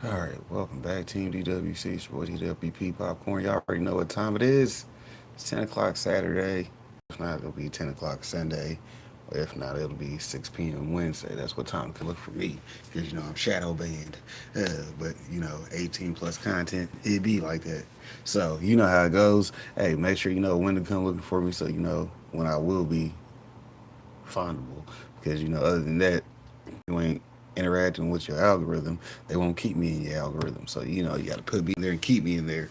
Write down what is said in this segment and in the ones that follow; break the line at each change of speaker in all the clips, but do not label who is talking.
Alright, welcome back, Team DWC. It's your boy TWP Popcorn. Y'all already know what time it is. It's 10 o'clock Saturday. If not, it'll be 10 o'clock Sunday. Or if not, it'll be 6 p.m. Wednesday. That's what time can look for me. Because, I'm shadow banned. But, 18 plus content, it be like that. So, you know how it goes. Hey, make sure you know when to come looking for me so you know when I will be findable. Because, other than that, you ain't interacting with your algorithm, they won't keep me in your algorithm. So you got to put me in there and keep me in there,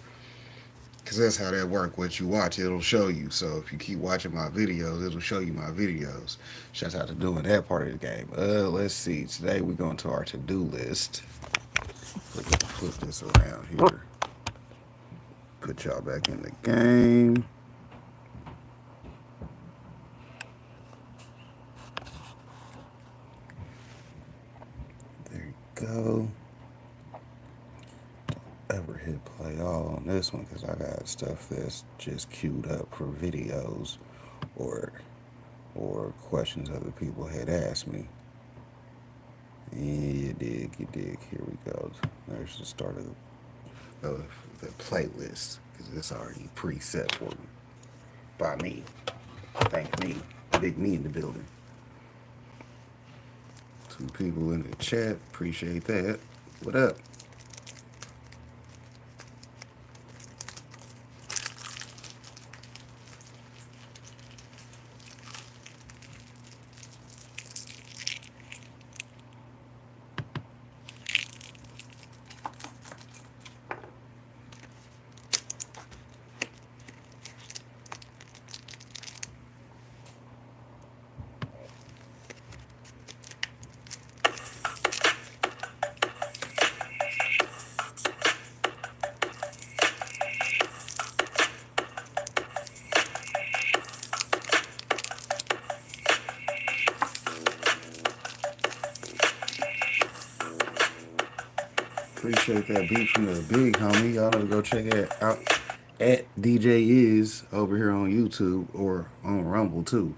because that's how that work. What you watch, it'll show you. So if you keep watching my videos, it'll show you my videos. Shout out to doing that part of the game. Let's see. Today we're going to our to-do list. Flip this around here. Put y'all back in the game. There you go. Ever hit play all on this one because I got stuff that's just queued up for videos or questions other people had asked me. Yeah, you dig. Here we go. There's the start the playlist because it's already preset for me by me. Thank me, big me in the building. Some people in the chat, appreciate that. What up? Appreciate that beat from the big homie. Y'all need to go check it out at DJ Is over here on YouTube or on Rumble too.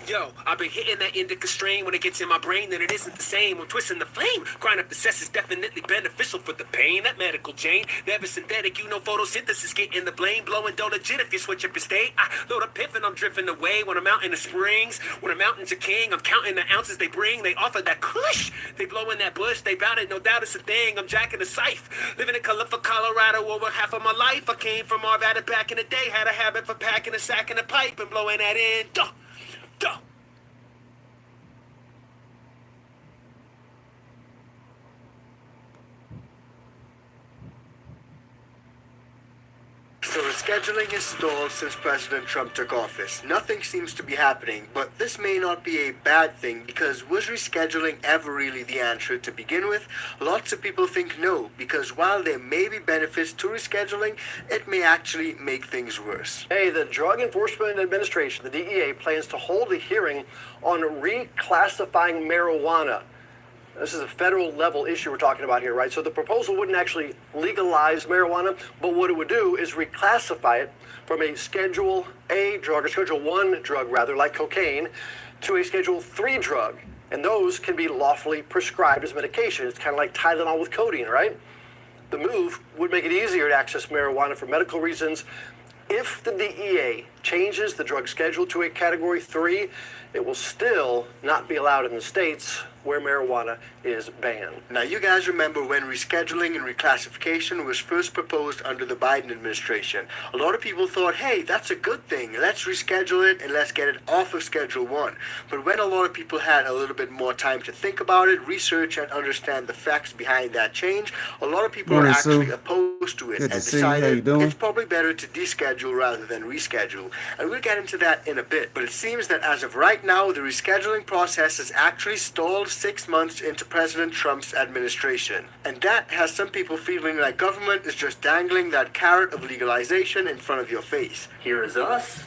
Yo, I've been hitting that indica strain when it gets in my brain, then it isn't the same. I'm twisting the flame. Grind up the cess is definitely beneficial for the pain. That medical chain, never synthetic, photosynthesis getting the blame. Blowing dough legit if you switch up your state. I load a piff and I'm drifting away when I'm out in the springs. When a mountain's a king, I'm counting the ounces they bring. They offer that kush. They blow in that bush, they bout it, no doubt it's a thing. I'm jacking the scythe. Living in Califa, Colorado over half of my life. I came from Arvada back in the day. Had a habit for packing a sack in a pipe and blowing that in. Duh. Duh.
So rescheduling is stalled since President Trump took office. Nothing seems to be happening, but this may not be a bad thing because was rescheduling ever really the answer to begin with? Lots of people think no, because while there may be benefits to rescheduling, it may actually make things worse.
Hey, the Drug Enforcement Administration, the DEA, plans to hold a hearing on reclassifying marijuana. This is a federal level issue we're talking about here, right? So the proposal wouldn't actually legalize marijuana, but what it would do is reclassify it from a Schedule A drug, or Schedule 1 drug rather, like cocaine, to a Schedule 3 drug. And those can be lawfully prescribed as medication. It's kind of like Tylenol with codeine, right? The move would make it easier to access marijuana for medical reasons. If the DEA changes the drug schedule to a Category 3, it will still not be allowed in the states where marijuana is banned.
Now, you guys remember when rescheduling and reclassification was first proposed under the Biden administration. A lot of people thought, hey, that's a good thing. Let's reschedule it and let's get it off of Schedule 1. But when a lot of people had a little bit more time to think about it, research and understand the facts behind that change, a lot of people are actually opposed to it and decided it's probably better to deschedule rather than reschedule. And we'll get into that in a bit. But it seems that as of right now, the rescheduling process is actually stalled 6 months into President Trump's administration. And that has some people feeling like government is just dangling that carrot of legalization in front of your face.
Here is us,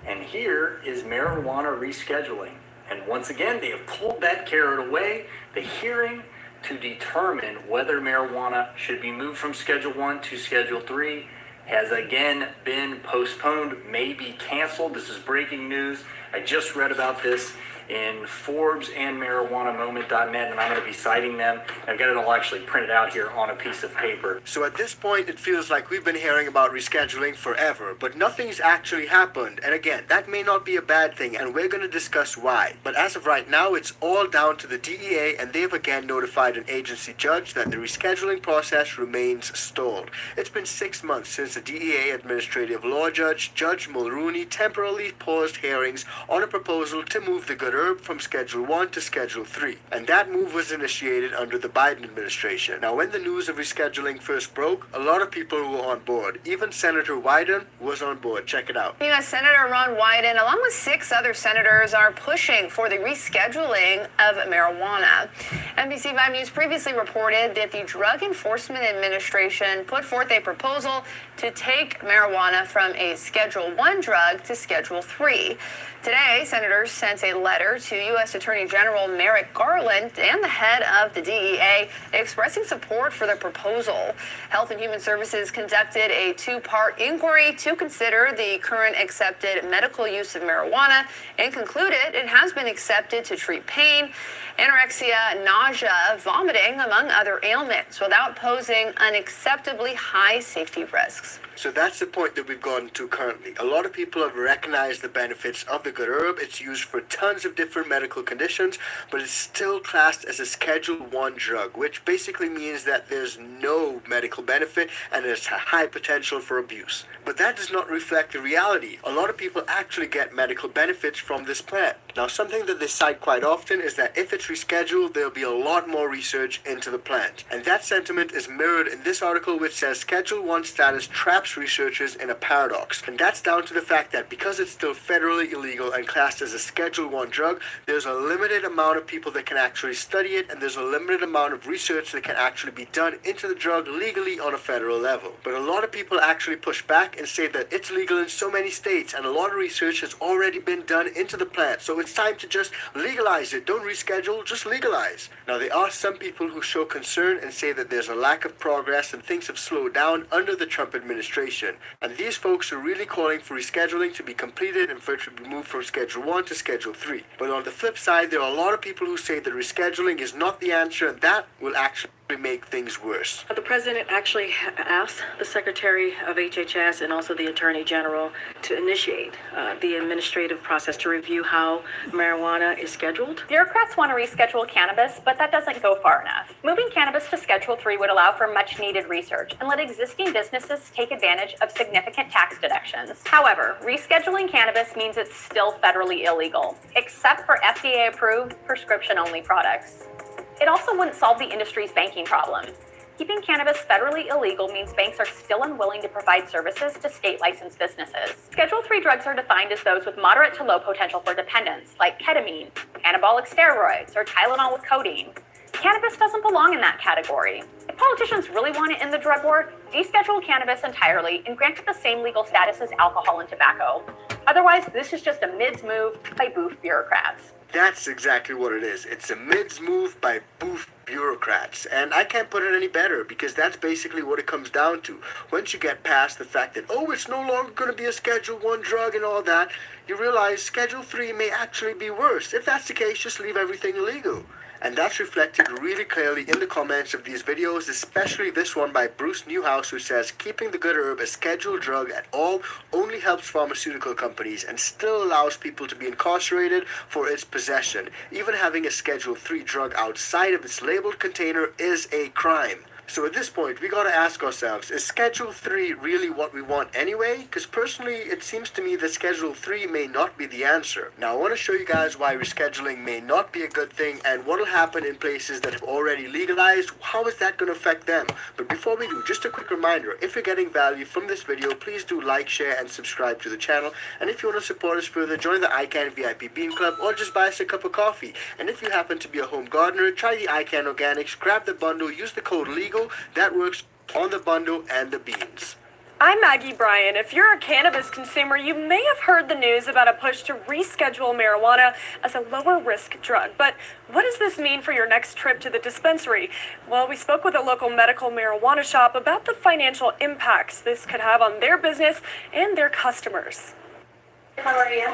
and here is marijuana rescheduling. And once again, they have pulled that carrot away. The hearing to determine whether marijuana should be moved from Schedule 1 to Schedule 3 has again been postponed, may be canceled. This is breaking news. I just read about this. in Forbes and marijuanamoment.net, and I'm going to be citing them. I've got it all actually printed out here on a piece of paper.
So at this point, it feels like we've been hearing about rescheduling forever, but nothing's actually happened. And again, that may not be a bad thing, and we're going to discuss why. But as of right now, it's all down to the DEA, and they've again notified an agency judge that the rescheduling process remains stalled. It's been 6 months since the DEA Administrative Law Judge, Judge Mulrooney, temporarily paused hearings on a proposal to move the good herb from Schedule 1 to Schedule 3. And that move was initiated under the Biden administration. Now, when the news of rescheduling first broke, a lot of people were on board. Even Senator Wyden was on board. Check it out.
U.S. Senator Ron Wyden, along with 6 other senators, are pushing for the rescheduling of marijuana. NBC5 News previously reported that the Drug Enforcement Administration put forth a proposal to take marijuana from a Schedule 1 drug to Schedule 3. Today, senators sent a letter to U.S. Attorney General Merrick Garland and the head of the DEA expressing support for the proposal. Health and Human Services conducted a 2-part inquiry to consider the current accepted medical use of marijuana and concluded it has been accepted to treat pain, anorexia, nausea, vomiting, among other ailments, without posing unacceptably high safety risks.
So that's the point that we've gotten to currently. A lot of people have recognized the benefits of the good herb. It's used for tons of different medical conditions, but it's still classed as a Schedule 1 drug, which basically means that there's no medical benefit and there's a high potential for abuse. But that does not reflect the reality. A lot of people actually get medical benefits from this plant. Now, something that they cite quite often is that if it's rescheduled, there'll be a lot more research into the plant. And that sentiment is mirrored in this article, which says Schedule 1 status traps researchers in a paradox. And that's down to the fact that because it's still federally illegal and classed as a Schedule 1 drug, there's a limited amount of people that can actually study it, and there's a limited amount of research that can actually be done into the drug legally on a federal level. But a lot of people actually push back and say that it's legal in so many states, and a lot of research has already been done into the plant. So it's time to just legalize it. Don't reschedule, just legalize. Now, there are some people who show concern and say that there's a lack of progress and things have slowed down under the Trump administration. And these folks are really calling for rescheduling to be completed and for it to be moved from Schedule 1 to Schedule 3. But on the flip side, there are a lot of people who say that rescheduling is not the answer, and that will actually make things worse.
The president actually asked the Secretary of HHS and also the Attorney General to initiate the administrative process to review how marijuana is scheduled.
Bureaucrats want to reschedule cannabis, but that doesn't go far enough. Moving cannabis to Schedule 3 would allow for much needed research and let existing businesses take advantage of significant tax deductions. However, rescheduling cannabis means it's still federally illegal, except for FDA-approved prescription-only products. It also wouldn't solve the industry's banking problem. Keeping cannabis federally illegal means banks are still unwilling to provide services to state-licensed businesses. Schedule 3 drugs are defined as those with moderate to low potential for dependence, like ketamine, anabolic steroids, or Tylenol with codeine. Cannabis doesn't belong in that category. If politicians really want to end the drug war, deschedule cannabis entirely and grant it the same legal status as alcohol and tobacco. Otherwise, this is just a mids move by boof bureaucrats.
That's exactly what it is. It's a mids move by boof bureaucrats. And I can't put it any better, because that's basically what it comes down to. Once you get past the fact that, oh, it's no longer going to be a Schedule 1 drug and all that, you realize Schedule 3 may actually be worse. If that's the case, just leave everything illegal. And that's reflected really clearly in the comments of these videos, especially this one by Bruce Newhouse, who says keeping the good herb a scheduled drug at all only helps pharmaceutical companies and still allows people to be incarcerated for its possession. Even having a Schedule 3 drug outside of its labeled container is a crime. So at this point, we gotta ask ourselves, is Schedule 3 really what we want anyway? Because personally, it seems to me that Schedule 3 may not be the answer. Now, I want to show you guys why rescheduling may not be a good thing and what will happen in places that have already legalized. How is that going to affect them? But before we do, just a quick reminder, if you're getting value from this video, please do like, share, and subscribe to the channel. And if you want to support us further, join the ICANN VIP Bean Club or just buy us a cup of coffee. And if you happen to be a home gardener, try the ICANN Organics, grab the bundle, use the code LEGAL. That works on the bundle and the beans.
I'm Maggie Bryan. If you're a cannabis consumer, you may have heard the news about a push to reschedule marijuana as a lower risk drug. But what does this mean for your next trip to the dispensary? Well, we spoke with a local medical marijuana shop about the financial impacts this could have on their business and their customers.
How are you?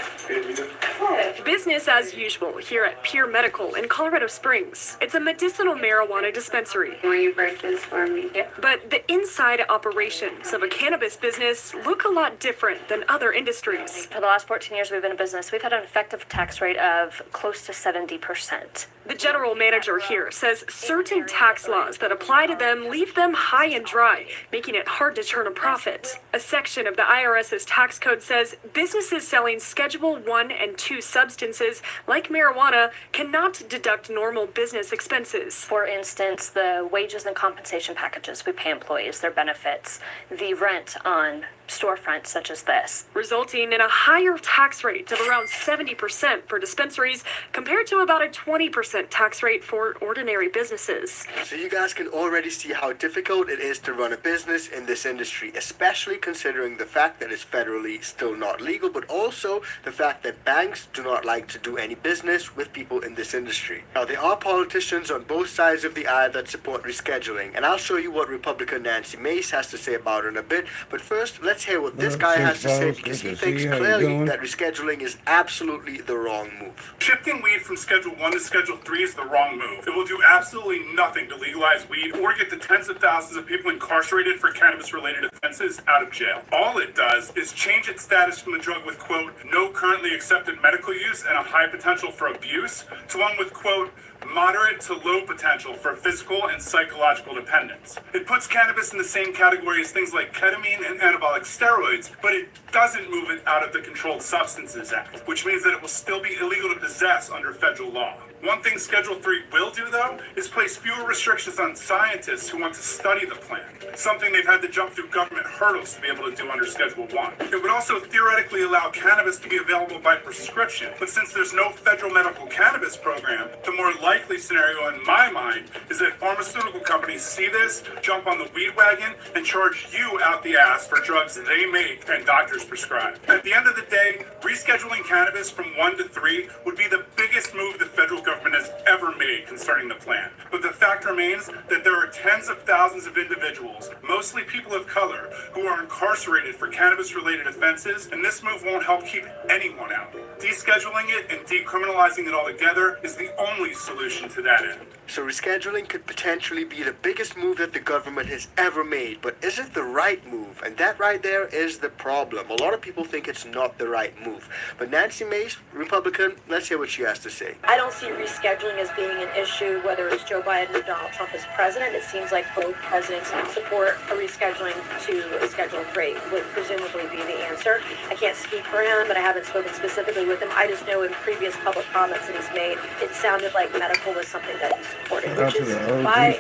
Good.
Business as usual here at Pure Medical in Colorado Springs. It's a medicinal marijuana dispensary.
Will you break this for me? Yeah.
But the inside operations of a cannabis business look a lot different than other industries.
For the last 14 years we've been in business, we've had an effective tax rate of close to 70%.
The general manager here says certain tax laws that apply to them leave them high and dry, making it hard to turn a profit. A section of the IRS's tax code says businesses selling Schedule 1 and 2 substances like marijuana cannot deduct normal business expenses.
For instance, the wages and compensation packages we pay employees, their benefits, the rent on storefronts such as this.
Resulting in a higher tax rate of around 70% for dispensaries compared to about a 20% tax rate for ordinary businesses.
So you guys can already see how difficult it is to run a business in this industry, especially considering the fact that it's federally still not legal, but also the fact that banks do not like to do any business with people in this industry. Now, there are politicians on both sides of the aisle that support rescheduling, and I'll show you what Republican Nancy Mace has to say about it in a bit, but first, let's hear what this guy has to say, because he thinks clearly that rescheduling is absolutely the wrong move.
Shifting weed from Schedule 1 to Schedule 3 is the wrong move. It will do absolutely nothing to legalize weed or get the tens of thousands of people incarcerated for cannabis-related offenses out of jail. All it does is change its status from a drug with, quote, no currently accepted medical use and a high potential for abuse to one with, quote, moderate to low potential for physical and psychological dependence. It puts cannabis in the same category as things like ketamine and anabolic steroids, but it doesn't move it out of the Controlled Substances Act, which means that it will still be illegal to possess under federal law. One thing Schedule 3 will do, though, is place fewer restrictions on scientists who want to study the plant, something they've had to jump through government hurdles to be able to do under Schedule 1. It would also theoretically allow cannabis to be available by prescription, but since there's no federal medical cannabis program, the more likely scenario in my mind is that pharmaceutical companies see this, jump on the weed wagon, and charge you out the ass for drugs they make and doctors prescribe. At the end of the day, rescheduling cannabis from 1 to 3 would be the biggest move the federal government has ever made concerning the plan. But the fact remains that there are tens of thousands of individuals, mostly people of color, who are incarcerated for cannabis-related offenses, and this move won't help keep anyone out. Descheduling it and decriminalizing it altogether is the only solution to that end.
So rescheduling could potentially be the biggest move that the government has ever made, but is it the right move? And that right there is the problem. A lot of people think it's not the right move. But Nancy Mace, Republican, let's hear what she has to say.
I don't see rescheduling as being an issue, whether it's Joe Biden or Donald Trump as president. It seems like both presidents would support a rescheduling to a Schedule 3 would presumably be the answer. I can't speak for him, but I haven't spoken specifically with him. I just know in previous public comments that he's made, it sounded like medical was something that he supported, which is by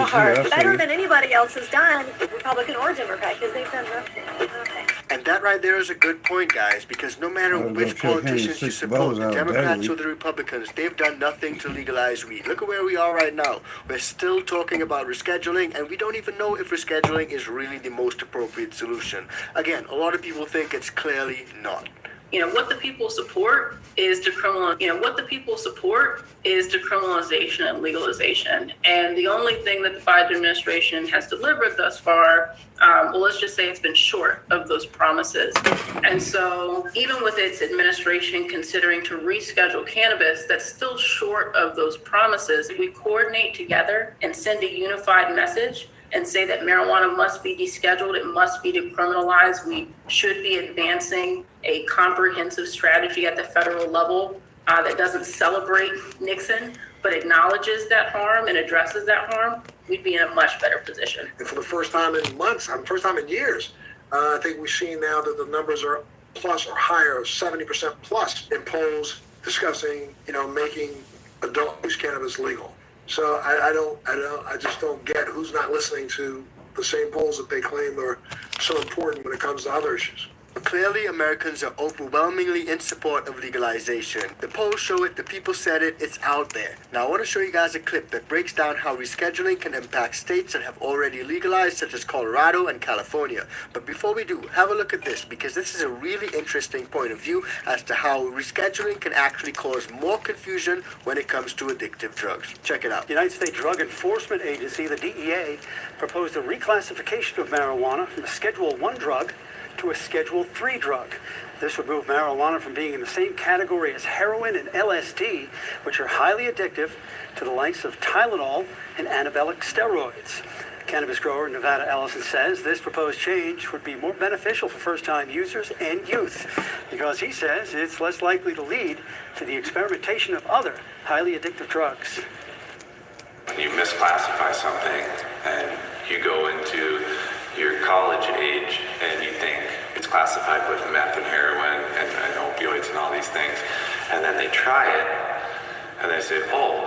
far better than anybody else has done, Republican or Democrat, because they've done nothing.
And that right there is a good point, guys, because no matter which politicians you support, the Democrats or the Republicans, they've done nothing to legalize weed. Look at where we are right now. We're still talking about rescheduling, and we don't even know if rescheduling is really the most appropriate solution. Again, a lot of people think it's clearly not.
What the people support is decriminalization and legalization. And the only thing that the Biden administration has delivered thus far, let's just say it's been short of those promises. And so even with its administration considering to reschedule cannabis, that's still short of those promises. If we coordinate together and send a unified message and say that marijuana must be descheduled, it must be decriminalized. We should be advancing a comprehensive strategy at the federal level that doesn't celebrate Nixon, but acknowledges that harm and addresses that harm. We'd be in a much better position.
And for the first time in months, first time in years, I think we've seen now that the numbers are plus or higher, 70% plus in polls discussing, making adult use cannabis legal. So I just don't get who's not listening to the same polls that they claim are so important when it comes to other issues.
Clearly, Americans are overwhelmingly in support of legalization. The polls show it, the people said it, it's out there. Now, I want to show you guys a clip that breaks down how rescheduling can impact states that have already legalized, such as Colorado and California. But before we do, have a look at this, because this is a really interesting point of view as to how rescheduling can actually cause more confusion when it comes to addictive drugs. Check it out.
The United States Drug Enforcement Agency, the DEA, proposed a reclassification of marijuana from a Schedule 1 drug to a Schedule 3 drug. This would move marijuana from being in the same category as heroin and LSD, which are highly addictive, to the likes of Tylenol and anabolic steroids. Cannabis grower in Nevada, Allison says this proposed change would be more beneficial for first-time users and youth because he says it's less likely to lead to the experimentation of other highly addictive drugs.
When you misclassify something and you go into your college age and you think it's classified with meth and heroin and opioids and all these things, and then they try it and they say, oh,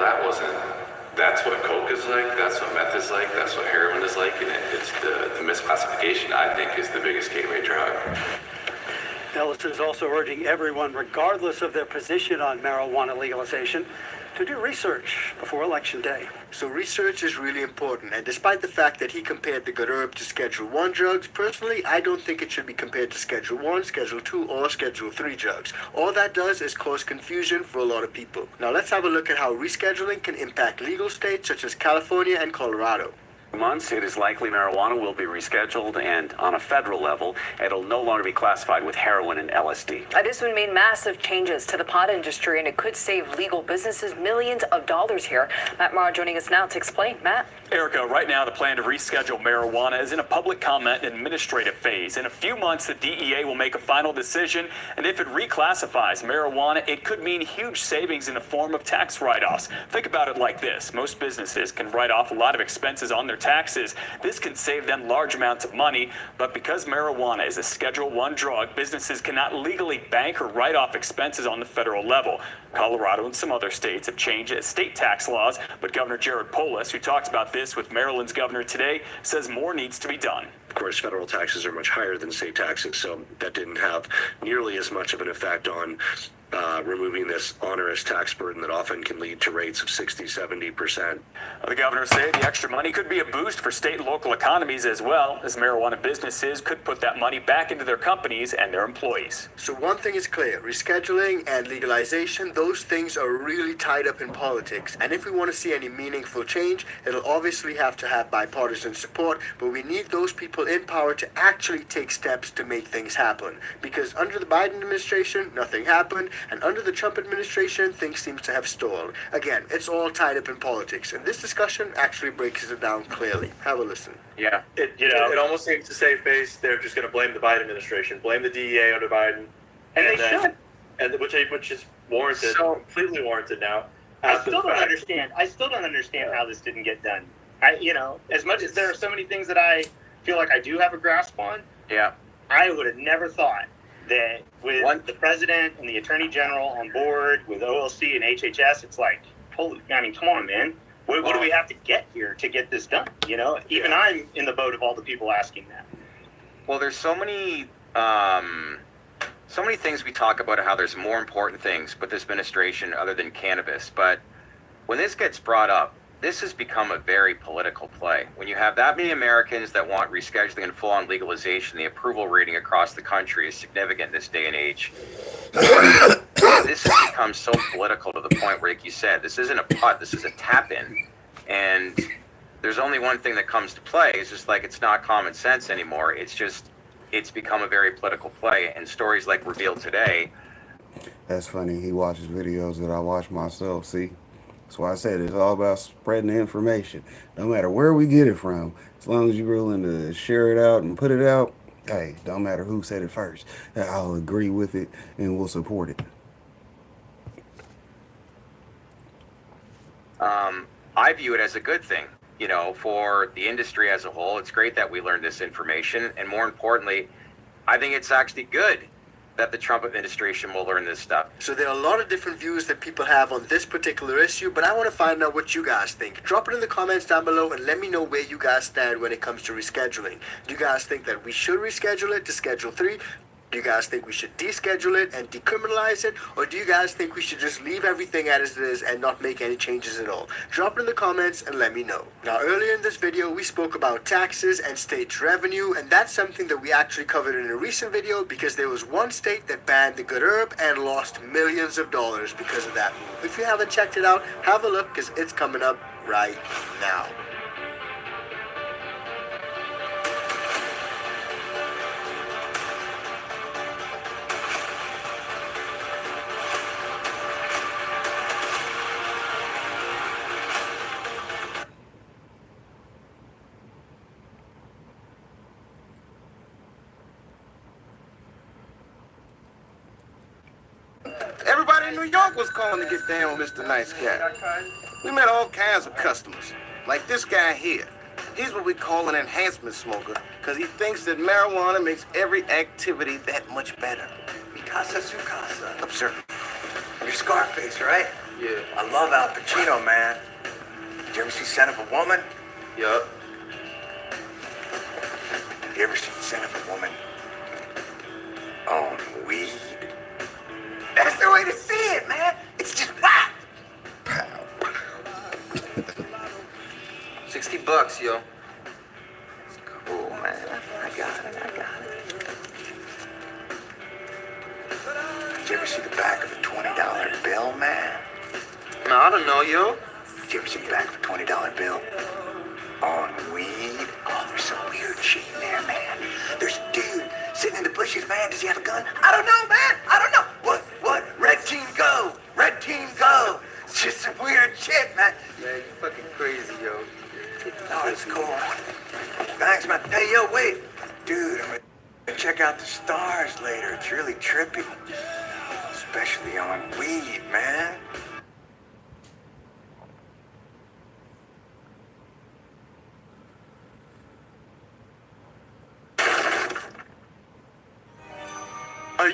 that's what coke is like, that's what meth is like, that's what heroin is like, and it's the misclassification, I think, is the biggest gateway drug.
Ellison is also urging everyone, regardless of their position on marijuana legalization, to do research before Election Day.
So research is really important, and despite the fact that he compared the good herb to Schedule 1 drugs, personally, I don't think it should be compared to Schedule 1, Schedule 2, or Schedule 3 drugs. All that does is cause confusion for a lot of people. Now let's have a look at how rescheduling can impact legal states such as California and Colorado.
Months, it is likely marijuana will be rescheduled, and on a federal level, it'll no longer be classified with heroin and LSD.
This would mean massive changes to the pot industry, and it could save legal businesses millions of dollars here. Matt Marr joining us now to explain. Matt?
Erica, right now the plan to reschedule marijuana is in a public comment and administrative phase. In a few months, the DEA will make a final decision, and if it reclassifies marijuana, it could mean huge savings in the form of tax write-offs. Think about it like this. Most businesses can write off a lot of expenses on their taxes. This can save them large amounts of money, but because marijuana is a Schedule 1 drug, businesses cannot legally bank or write off expenses on the federal level. Colorado and some other states have changed state tax laws, but Governor Jared Polis, who talks about this with Maryland's governor today, says more needs to be done.
Of course, federal taxes are much higher than state taxes, so that didn't have nearly as much of an effect on removing this onerous tax burden that often can lead to rates of 60-70%.
The governor said the extra money could be a boost for state and local economies as well, as marijuana businesses could put that money back into their companies and their employees.
So one thing is clear, rescheduling and legalization, those things are really tied up in politics. And if we want to see any meaningful change, it'll obviously have to have bipartisan support, but we need those people in power to actually take steps to make things happen. Because under the Biden administration, nothing happened. And under the Trump administration, things seem to have stalled. Again, it's all tied up in politics, and this discussion actually breaks it down clearly. Have a listen.
Yeah, it almost seems to save face. They're just going to blame the Biden administration, blame the DEA under Biden,
and they should,
and which is warranted, completely warranted now.
I still don't understand how this didn't get done. As much as there are so many things that I feel like I do have a grasp on, I would have never thought that with the president and the attorney general on board with OLC and HHS, it's like, come on, man. What do we have to get here to get this done? Even I'm in the boat of all the people asking that.
Well, there's so many things we talk about, how there's more important things with this administration other than cannabis. But when this gets brought up, this has become a very political play. When you have that many Americans that want rescheduling and full-on legalization, the approval rating across the country is significant in this day and age. This has become so political to the point where, like you said, this isn't a putt, this is a tap-in. And there's only one thing that comes to play. It's just like it's not common sense anymore. It's become a very political play. And stories like revealed today.
That's funny. He watches videos that I watch myself, see? That's why I said it's all about spreading the information. No matter where we get it from, as long as you're willing to share it out and put it out, hey, don't matter who said it first. I'll agree with it and we'll support it.
I view it as a good thing, for the industry as a whole. It's great that we learned this information. And more importantly, I think it's actually good that the Trump administration will learn this stuff.
So there are a lot of different views that people have on this particular issue, but I want to find out what you guys think. Drop it in the comments down below and let me know where you guys stand when it comes to rescheduling. Do you guys think that we should reschedule it to Schedule 3? Do you guys think we should deschedule it and decriminalize it? Or do you guys think we should just leave everything as it is and not make any changes at all? Drop it in the comments and let me know. Now, earlier in this video, we spoke about taxes and state revenue, and that's something that we actually covered in a recent video because there was one state that banned the good herb and lost millions of dollars because of that move. If you haven't checked it out, have a look because it's coming up right now.
Everybody in New York was calling to get down with Mr. Nice Guy. We met all kinds of customers, like this guy here. He's what we call an enhancement smoker, because he thinks that marijuana makes every activity that much better.
Mi casa su casa.
Observe.
You're Scarface, right?
Yeah.
I love Al Pacino, man. Did you ever see Son of a Woman?
Yup.
You ever seen Son of a Woman on weed? That's the way to see it, man. It's just whack.
$60, yo.
Cool, man. I got it. Did you ever see the back of a $20 bill, man?
No, I don't know, yo.
Did you ever see the back of a $20 bill on weed? Oh, there's some weird shit in there, man. There's a dude sitting in the bushes, man. Does he have a gun? I don't know, man. I don't know. What? Red team go. Red team go. It's just some weird shit, man.
Man, you fucking crazy, yo.
Oh, it's cool. Thanks, man. Hey, yo, wait. Dude, I'm gonna check out the stars later. It's really trippy. Especially on weed, man.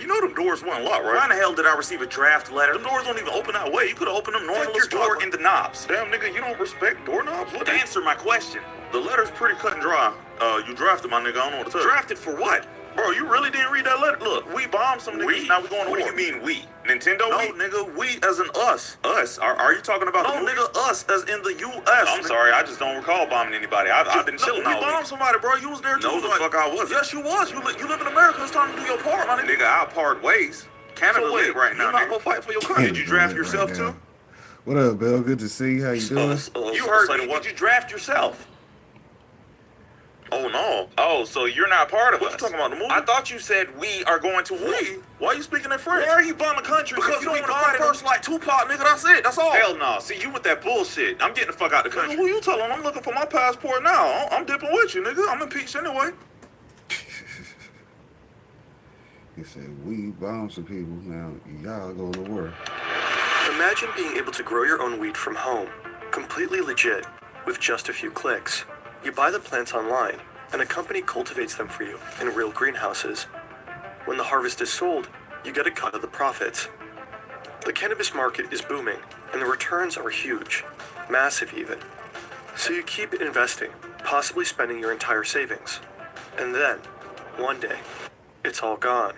You know them doors weren't locked, right? Why in the hell did I receive a draft letter? Them doors don't even open that way. You could have opened them normal as door in the knobs. Damn, nigga, you don't respect doorknobs? What? Answer my question. The letter's pretty cut and dry. You drafted my nigga. I don't know what to tell you. Drafted for what? Bro, you really didn't read that letter? Look, we bombed some niggas. Now we going to war. What do you mean we? Nintendo? No, nigga, we as in us. Us? Are you talking about the movie? Nigga, us as in the U.S. I'm sorry, I just don't recall bombing anybody. I've been chilling all week. We bombed somebody, bro. You was there too. No, the fuck I wasn't. Yes, you was. You live in America. It's time to do your part, my nigga. Nigga, I'll part ways. Canada so lit right now, nigga. You not gonna fight for your country. Did you draft yourself too?
What up, Bill? Good to see you. How you doing?
You heard me. Did you draft yourself? Oh, no. Oh, so you're not part of us. What you talking about, the movie? I thought you said we are going to war. We? Why are you speaking in French? Why are you bombing countries? Because you don't want to fight first like Tupac, nigga. That's it. That's all. Hell no. See, you with that bullshit. I'm getting the fuck out the country. Nigga, who you telling? I'm looking for my passport now. I'm dipping with you, nigga. I'm impeached anyway.
He said, we bomb some people. Now, y'all going to war.
Imagine being able to grow your own weed from home, completely legit, with just a few clicks. You buy the plants online, and a company cultivates them for you in real greenhouses. When the harvest is sold, you get a cut of the profits. The cannabis market is booming, and the returns are huge, massive even. So you keep investing, possibly spending your entire savings. And then, one day, it's all gone.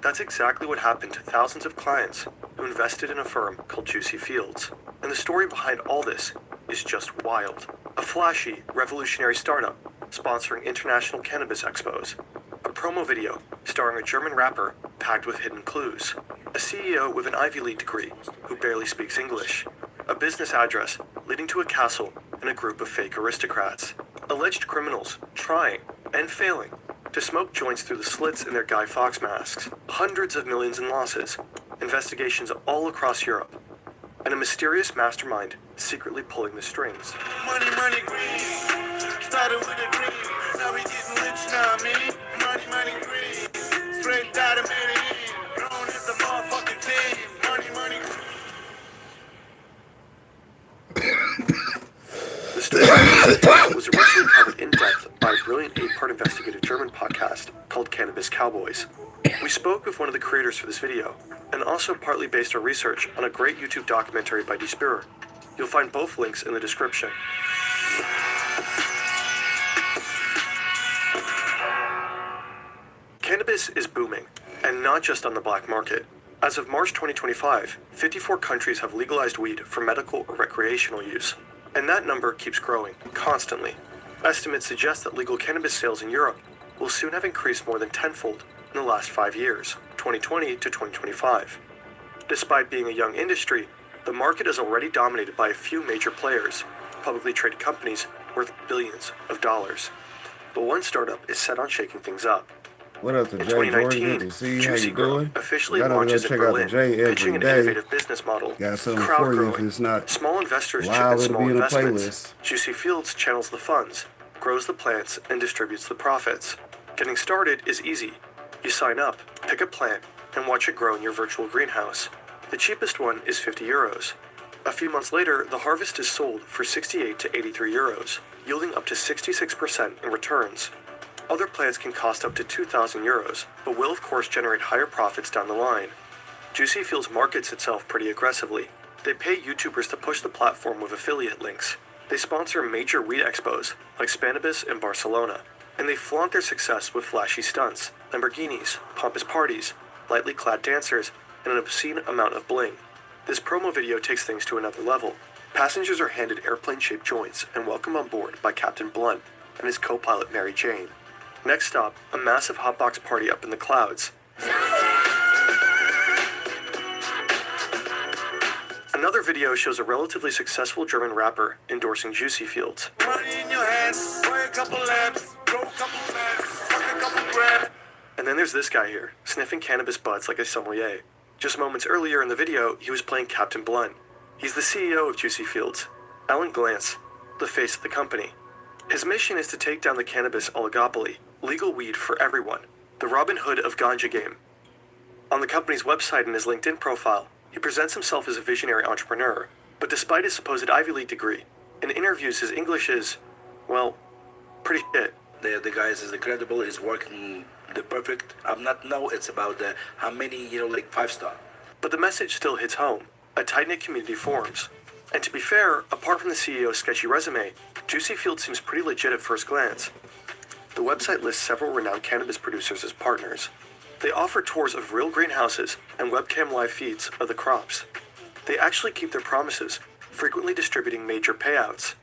That's exactly what happened to thousands of clients who invested in a firm called Juicy Fields. And the story behind all this is just wild. A flashy, revolutionary startup sponsoring international cannabis expos. A promo video starring a German rapper packed with hidden clues. A CEO with an Ivy League degree who barely speaks English. A business address leading to a castle and a group of fake aristocrats. Alleged criminals trying and failing to smoke joints through the slits in their Guy Fawkes masks. Hundreds of millions in losses. Investigations all across Europe. And a mysterious mastermind secretly pulling the strings.
Money, green. Started with a green. Now we getting rich now, man. Money, green. Straight out of Medellin. Grown as a motherfucking team. Money, green.
The story was originally covered in depth by a brilliant 8-part investigative German podcast called Cannabis Cowboys. We spoke with one of the creators for this video, and also partly based our research on a great YouTube documentary by Die Spur. You'll find both links in the description. Cannabis is booming, and not just on the black market. As of March 2025, 54 countries have legalized weed for medical or recreational use. And that number keeps growing, constantly. Estimates suggest that legal cannabis sales in Europe will soon have increased more than tenfold in the last 5 years, 2020 to 2025. Despite being a young industry, the market is already dominated by a few major players, publicly traded companies worth billions of dollars. But one startup is set on shaking things up.
What up to
In
Jay Jordan?
2019,
Good to see you. How
Juicy
you
Grow
doing?
officially
Gotta go
launches in
check out
Berlin,
the Jay
pitching
every
an
day.
innovative business model.
Got something
Crowd
for you if
growing.
it's not
Small investors chip
live,
in
it'll
small
be in the
investments.
playlist.
Juicy Fields channels the funds, grows the plants, and distributes the profits. Getting started is easy. You sign up, pick a plant, and watch it grow in your virtual greenhouse. The cheapest one is 50 euros. A few months later, the harvest is sold for 68 to 83 euros, yielding up to 66% in returns. Other plants can cost up to 2,000 euros, but will of course generate higher profits down the line. Juicy Fields markets itself pretty aggressively. They pay YouTubers to push the platform with affiliate links. They sponsor major weed expos, like Cannabis in Barcelona, and they flaunt their success with flashy stunts, Lamborghinis, pompous parties, lightly clad dancers, and an obscene amount of bling. This promo video takes things to another level. Passengers are handed airplane-shaped joints and welcomed on board by Captain Blunt and his co-pilot Mary Jane. Next stop, a massive hotbox party up in the clouds. Another video shows a relatively successful German rapper endorsing Juicy Fields.
Money in your hands, play a couple laps, go a couple laps, fuck a couple grabs.
And then there's this guy here, sniffing cannabis buds like a sommelier. Just moments earlier in the video, he was playing Captain Blunt. He's the CEO of Juicy Fields, Alan Glantz, the face of the company. His mission is to take down the cannabis oligopoly, legal weed for everyone, the Robin Hood of ganja game. On the company's website and his LinkedIn profile, he presents himself as a visionary entrepreneur, but despite his supposed Ivy League degree, in interviews his English is, well, pretty shit.
The guy is incredible, he's working the perfect. I'm not know it's about the how many, like 5-star.
But the message still hits home. A tight-knit community forms. And to be fair, apart from the CEO's sketchy resume, Juicy Fields seems pretty legit at first glance. The website lists several renowned cannabis producers as partners. They offer tours of real greenhouses and webcam live feeds of the crops. They actually keep their promises, frequently distributing major payouts.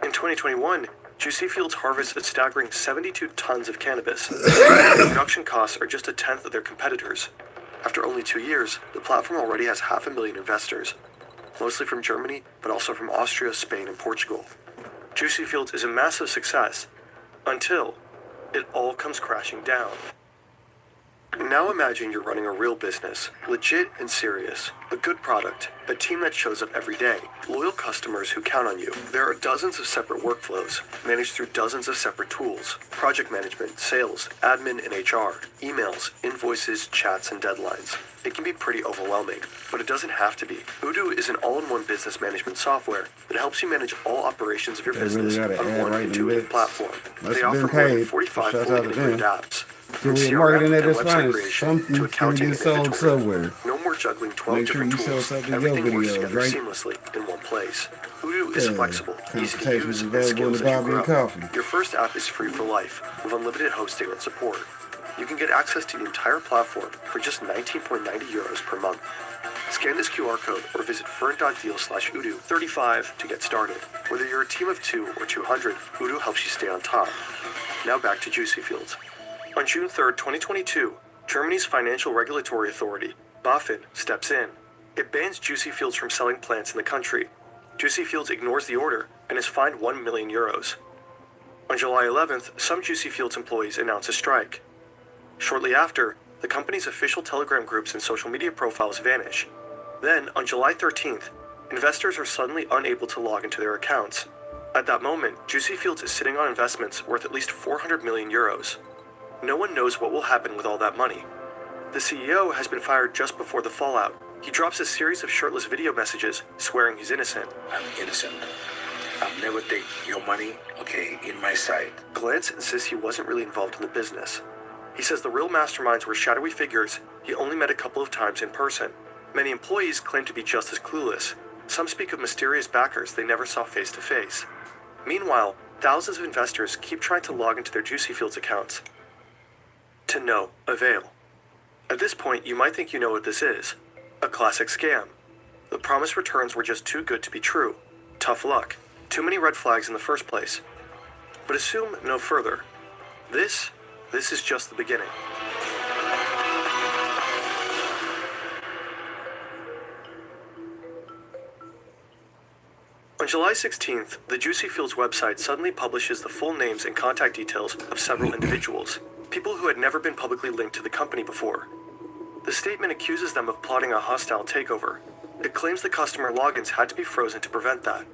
In 2021, Juicy Fields harvests a staggering 72 tons of cannabis. Production costs are just a tenth of their competitors. After only 2 years, the platform already has 500,000 investors, mostly from Germany, but also from Austria, Spain, and Portugal. Juicy Fields is a massive success, until it all comes crashing down. Now imagine you're running a real business, legit and serious, a good product, a team that shows up every day, loyal customers who count on you. There are dozens of separate workflows, managed through dozens of separate tools, project management, sales, admin, and HR, emails, invoices, chats, and deadlines. It can be pretty overwhelming, but it doesn't have to be. Odoo is an all-in-one business management software that helps you manage all operations of your business on one intuitive platform. They offer more than 45 fully integrated apps.
Affiliate marketing at its finest. Something's gonna get sold somewhere.
No more juggling 12
Make sure
different
you sell
tools.
something in
Everything
your
works
videos,
together
right?
seamlessly in one place. Odoo is flexible, easy to
Consultations
use, and
available in
scales
the
as you
Bobby and
grow.
Coffee.
Your first app is free for life, with unlimited hosting and support. You can get access to the entire platform for just 19.90 euros per month. Scan this QR code or visit fern.deal/Odoo35 to get started. Whether you're a team of 2 or 200, Odoo helps you stay on top. Now back to Juicy Fields. On June 3rd, 2022, Germany's Financial Regulatory Authority, BaFin, steps in. It bans Juicy Fields from selling plants in the country. Juicy Fields ignores the order and is fined 1 million euros. On July 11th, some Juicy Fields employees announce a strike. Shortly after, the company's official Telegram groups and social media profiles vanish. Then, on July 13th, investors are suddenly unable to log into their accounts. At that moment, Juicy Fields is sitting on investments worth at least 400 million euros. No one knows what will happen with all that money. The CEO has been fired just before the fallout. He drops a series of shirtless video messages swearing he's innocent.
I'm innocent. I'll never take your money, okay, in my side.
Glantz insists he wasn't really involved in the business. He says the real masterminds were shadowy figures he only met a couple of times in person. Many employees claim to be just as clueless. Some speak of mysterious backers they never saw face to face. Meanwhile, thousands of investors keep trying to log into their Juicy Fields accounts. To no avail. At this point, you might think you know what this is. A classic scam. The promised returns were just too good to be true. Tough luck. Too many red flags in the first place. But assume no further. This is just the beginning. On July 16th, the Juicy Fields website suddenly publishes the full names and contact details of several individuals, people who had never been publicly linked to the company before. The statement accuses them of plotting a hostile takeover. It claims the customer logins had to be frozen to prevent that.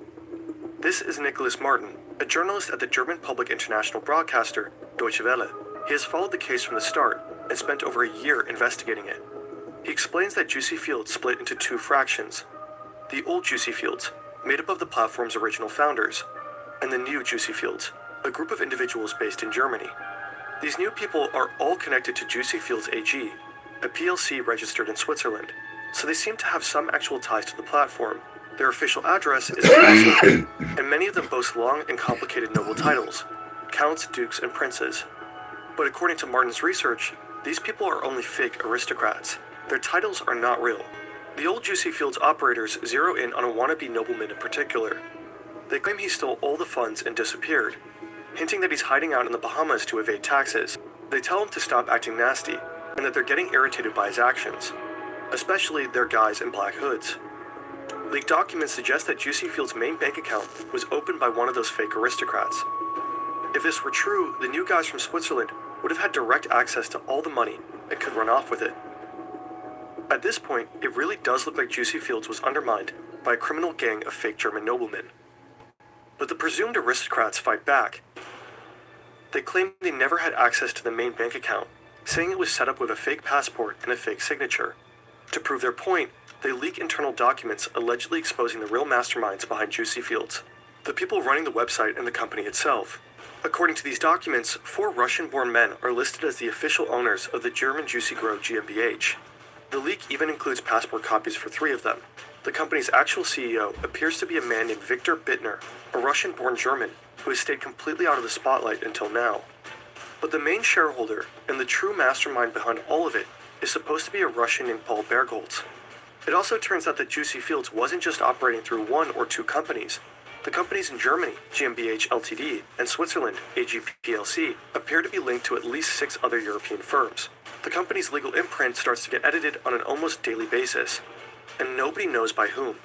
This is Nicholas Martin, a journalist at the German public international broadcaster Deutsche Welle. He has followed the case from the start and spent over a year investigating it. He explains that Juicy Fields split into two fractions. The old Juicy Fields, made up of the platform's original founders, and the new Juicy Fields, a group of individuals based in Germany. These new people are all connected to Juicy Fields AG, a PLC registered in Switzerland, so they seem to have some actual ties to the platform. Their official address is in Switzerland, and many of them boast long and complicated noble titles, counts, dukes, and princes. But according to Martin's research, these people are only fake aristocrats. Their titles are not real. The old Juicy Fields operators zero in on a wannabe nobleman in particular. They claim he stole all the funds and disappeared, hinting that he's hiding out in the Bahamas to evade taxes. They tell him to stop acting nasty, and that they're getting irritated by his actions, especially their guys in black hoods. Leaked documents suggest that Juicy Fields' main bank account was opened by one of those fake aristocrats. If this were true, the new guys from Switzerland would have had direct access to all the money and could run off with it. At this point, it really does look like Juicy Fields was undermined by a criminal gang of fake German noblemen. But the presumed aristocrats fight back. They claim they never had access to the main bank account, saying it was set up with a fake passport and a fake signature. To prove their point, they leak internal documents allegedly exposing the real masterminds behind Juicy Fields, the people running the website and the company itself. According to these documents, 4 Russian-born men are listed as the official owners of the German Juicy Grow GmbH. The leak even includes passport copies for 3 of them. The company's actual CEO appears to be a man named Victor Bittner, a Russian-born German who has stayed completely out of the spotlight until now. But the main shareholder and the true mastermind behind all of it is supposed to be a Russian named Paul Bergholz. It also turns out that Juicy Fields wasn't just operating through 1 or 2 companies. The companies in Germany, GmbH Ltd, and Switzerland, AG plc, appear to be linked to at least 6 other European firms. The company's legal imprint starts to get edited on an almost daily basis, and nobody knows by whom.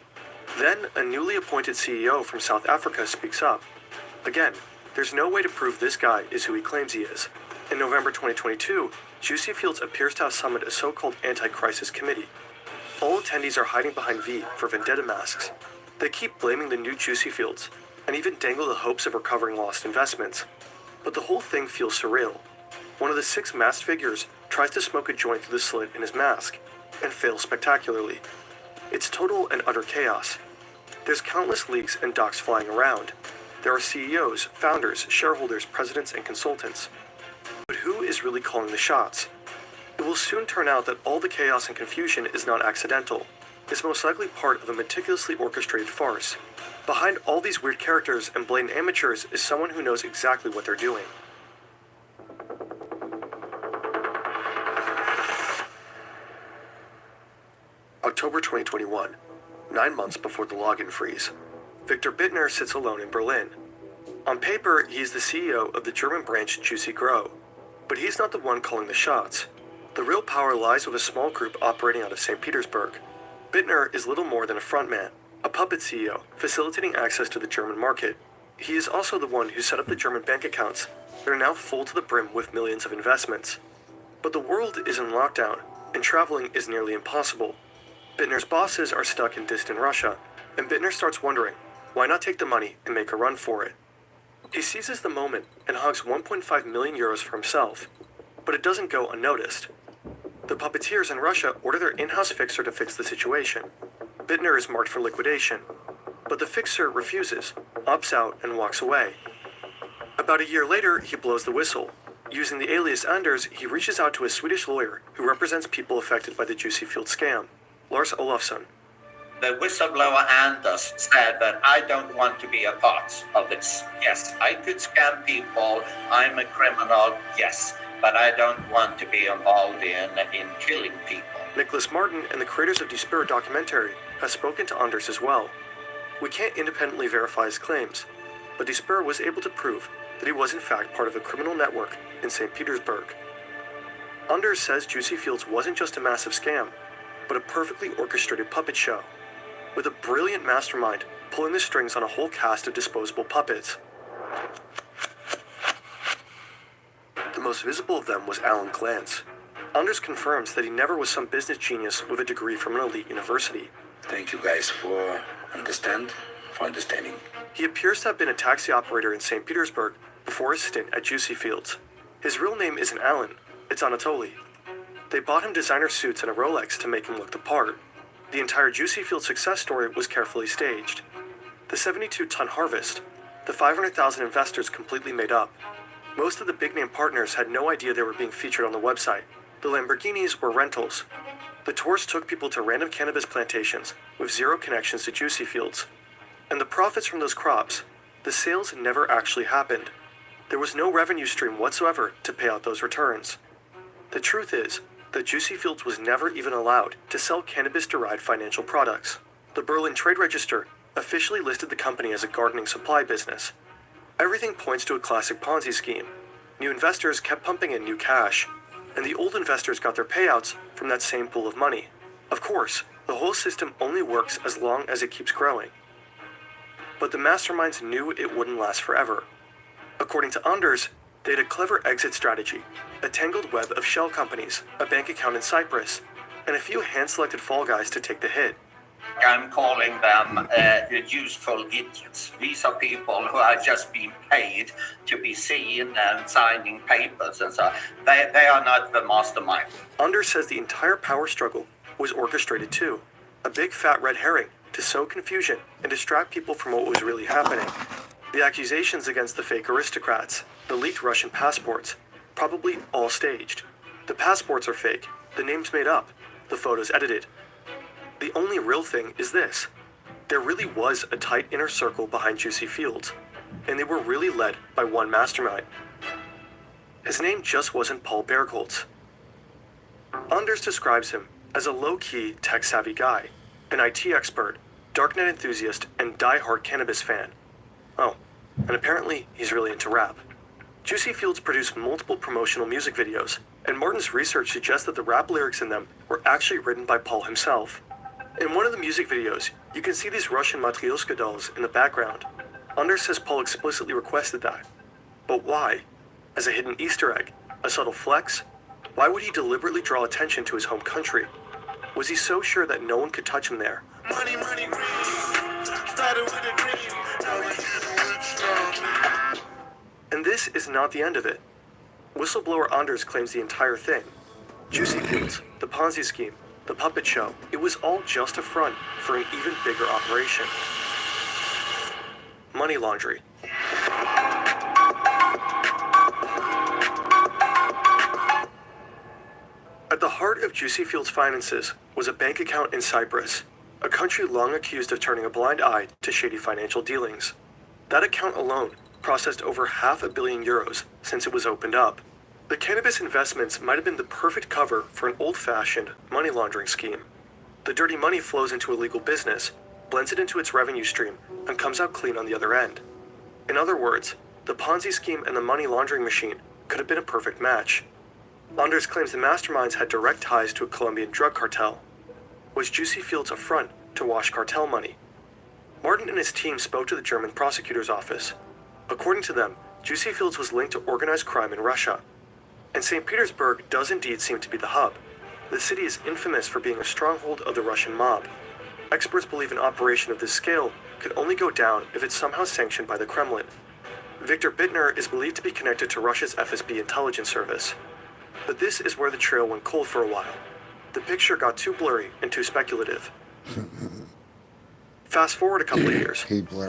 Then, a newly appointed CEO from South Africa speaks up. Again, there's no way to prove this guy is who he claims he is. In November 2022, Juicy Fields appears to have summoned a so-called anti-crisis committee. All attendees are hiding behind V for vendetta masks. They keep blaming the new Juicy Fields, and even dangle the hopes of recovering lost investments. But the whole thing feels surreal. One of the 6 masked figures tries to smoke a joint through the slit in his mask, and fails spectacularly. It's total and utter chaos. There's countless leaks and docs flying around. There are CEOs, founders, shareholders, presidents, and consultants. But who is really calling the shots? It will soon turn out that all the chaos and confusion is not accidental. It's most likely part of a meticulously orchestrated farce. Behind all these weird characters and blatant amateurs is someone who knows exactly what they're doing. October 2021, 9 months before the login freeze. Victor Bittner sits alone in Berlin. On paper, he is the CEO of the German branch Juicy Grow, but he's not the one calling the shots. The real power lies with a small group operating out of St. Petersburg. Bittner is little more than a frontman, a puppet CEO, facilitating access to the German market. He is also the one who set up the German bank accounts that are now full to the brim with millions of investments. But the world is in lockdown, and traveling is nearly impossible. Bittner's bosses are stuck in distant Russia, and Bittner starts wondering, why not take the money and make a run for it? He seizes the moment and hogs 1.5 million euros for himself, but it doesn't go unnoticed. The puppeteers in Russia order their in-house fixer to fix the situation. Bittner is marked for liquidation, but the fixer refuses, opts out, and walks away. About a year later, he blows the whistle. Using the alias Anders, he reaches out to a Swedish lawyer who represents people affected by the Juicy Field scam, Lars Olofsson.
The whistleblower Anders said that I don't want to be a part of this. Yes, I could scam people. I'm a criminal. Yes. But I don't want to be involved in killing people.
Nicholas Martin and the creators of Despair documentary have spoken to Anders as well. We can't independently verify his claims, but Despair was able to prove that he was in fact part of a criminal network in St. Petersburg. Anders says Juicy Fields wasn't just a massive scam, but a perfectly orchestrated puppet show, with a brilliant mastermind pulling the strings on a whole cast of disposable puppets. The most visible of them was Alan Glantz. Anders confirms that he never was some business genius with a degree from an elite university.
Thank you guys for understanding.
He appears to have been a taxi operator in St. Petersburg before his stint at Juicy Fields. His real name isn't Alan, it's Anatoly. They bought him designer suits and a Rolex to make him look the part. The entire Juicy Field success story was carefully staged. The 72-ton harvest, the 500,000 investors completely made up. Most of the big-name partners had no idea they were being featured on the website. The Lamborghinis were rentals. The tours took people to random cannabis plantations with zero connections to Juicy Fields. And the profits from those crops, the sales never actually happened. There was no revenue stream whatsoever to pay out those returns. The truth is that Juicy Fields was never even allowed to sell cannabis-derived financial products. The Berlin Trade Register officially listed the company as a gardening supply business. Everything points to a classic Ponzi scheme. New investors kept pumping in new cash, and the old investors got their payouts from that same pool of money. Of course, the whole system only works as long as it keeps growing. But the masterminds knew it wouldn't last forever. According to Anders, they had a clever exit strategy, a tangled web of shell companies, a bank account in Cyprus, and a few hand-selected fall guys to take the hit.
I'm calling them useful idiots. These are people who are just being paid to be seen and signing papers and so on. They are not the mastermind.
Anders says the entire power struggle was orchestrated too. A big fat red herring to sow confusion and distract people from what was really happening. The accusations against the fake aristocrats, the leaked Russian passports, probably all staged. The passports are fake, the names made up, the photos edited. The only real thing is this. There really was a tight inner circle behind Juicy Fields, and they were really led by one mastermind. His name just wasn't Paul Bergholz. Anders describes him as a low-key, tech-savvy guy, an IT expert, darknet enthusiast, and die-hard cannabis fan. Oh, and apparently he's really into rap. Juicy Fields produced multiple promotional music videos, and Martin's research suggests that the rap lyrics in them were actually written by Paul himself. In one of the music videos, you can see these Russian Matryoshka dolls in the background. Anders says Paul explicitly requested that. But why? As a hidden Easter egg? A subtle flex? Why would he deliberately draw attention to his home country? Was he so sure that no one could touch him there?
Money, money, green. Started with a green. Now we getting rich now.
And this is not the end of it. Whistleblower Anders claims the entire thing. Juicy Fields, the Ponzi scheme, the puppet show, it was all just a front for an even bigger operation. Money laundering. At the heart of Juicy Fields' finances was a bank account in Cyprus, a country long accused of turning a blind eye to shady financial dealings. That account alone processed over €500 million since it was opened up. The cannabis investments might have been the perfect cover for an old-fashioned money laundering scheme. The dirty money flows into illegal business, blends it into its revenue stream, and comes out clean on the other end. In other words, the Ponzi scheme and the money laundering machine could have been a perfect match. Anders claims the masterminds had direct ties to a Colombian drug cartel. Was Juicy Fields a front to wash cartel money? Martin and his team spoke to the German prosecutor's office. According to them, Juicy Fields was linked to organized crime in Russia. And St. Petersburg does indeed seem to be the hub. The city is infamous for being a stronghold of the Russian mob. Experts believe an operation of this scale could only go down if it's somehow sanctioned by the Kremlin. Victor Bittner is believed to be connected to Russia's FSB intelligence service. But this is where the trail went cold for a while. The picture got too blurry and too speculative. Fast forward a couple of years.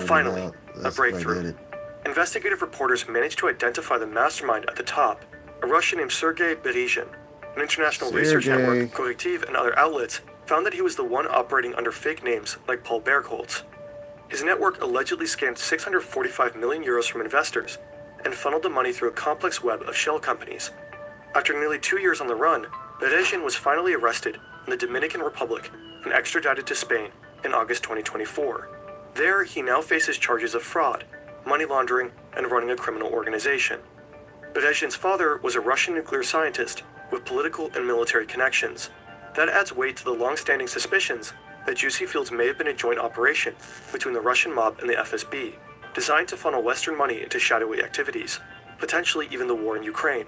Finally, a breakthrough. Investigative reporters managed to identify the mastermind at the top, a Russian named Sergei Berezhin. An international research network, Correctiv, and other outlets found that he was the one operating under fake names like Paul Bergholz. His network allegedly scammed €645 million from investors and funneled the money through a complex web of shell companies. After nearly 2 years on the run, Berezhin was finally arrested in the Dominican Republic and extradited to Spain in August 2024. There, he now faces charges of fraud, money laundering, and running a criminal organization. Berezhin's father was a Russian nuclear scientist with political and military connections. That adds weight to the long-standing suspicions that Juicy Fields may have been a joint operation between the Russian mob and the FSB, designed to funnel Western money into shadowy activities, potentially even the war in Ukraine.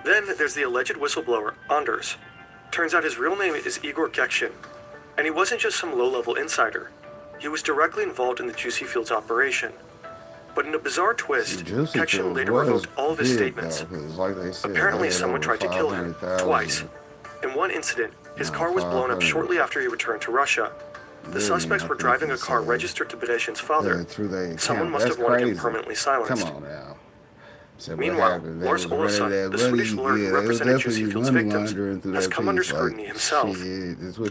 Then there's the alleged whistleblower, Anders. Turns out his real name is Igor Gekshin, and he wasn't just some low-level insider. He was directly involved in the Juicy Fields operation. But in a bizarre twist, Gekshin later revoked all of his statements.
Like they said,
apparently someone tried to kill him twice. In one incident, his car was blown up shortly after he returned to Russia. The suspects were driving a car registered to Badeshin's father. Someone must have wanted him permanently silenced.
Come on now.
Meanwhile, Lars Olsson, the Swedish lawyer who represented Jussi Field's victims, has come under scrutiny himself.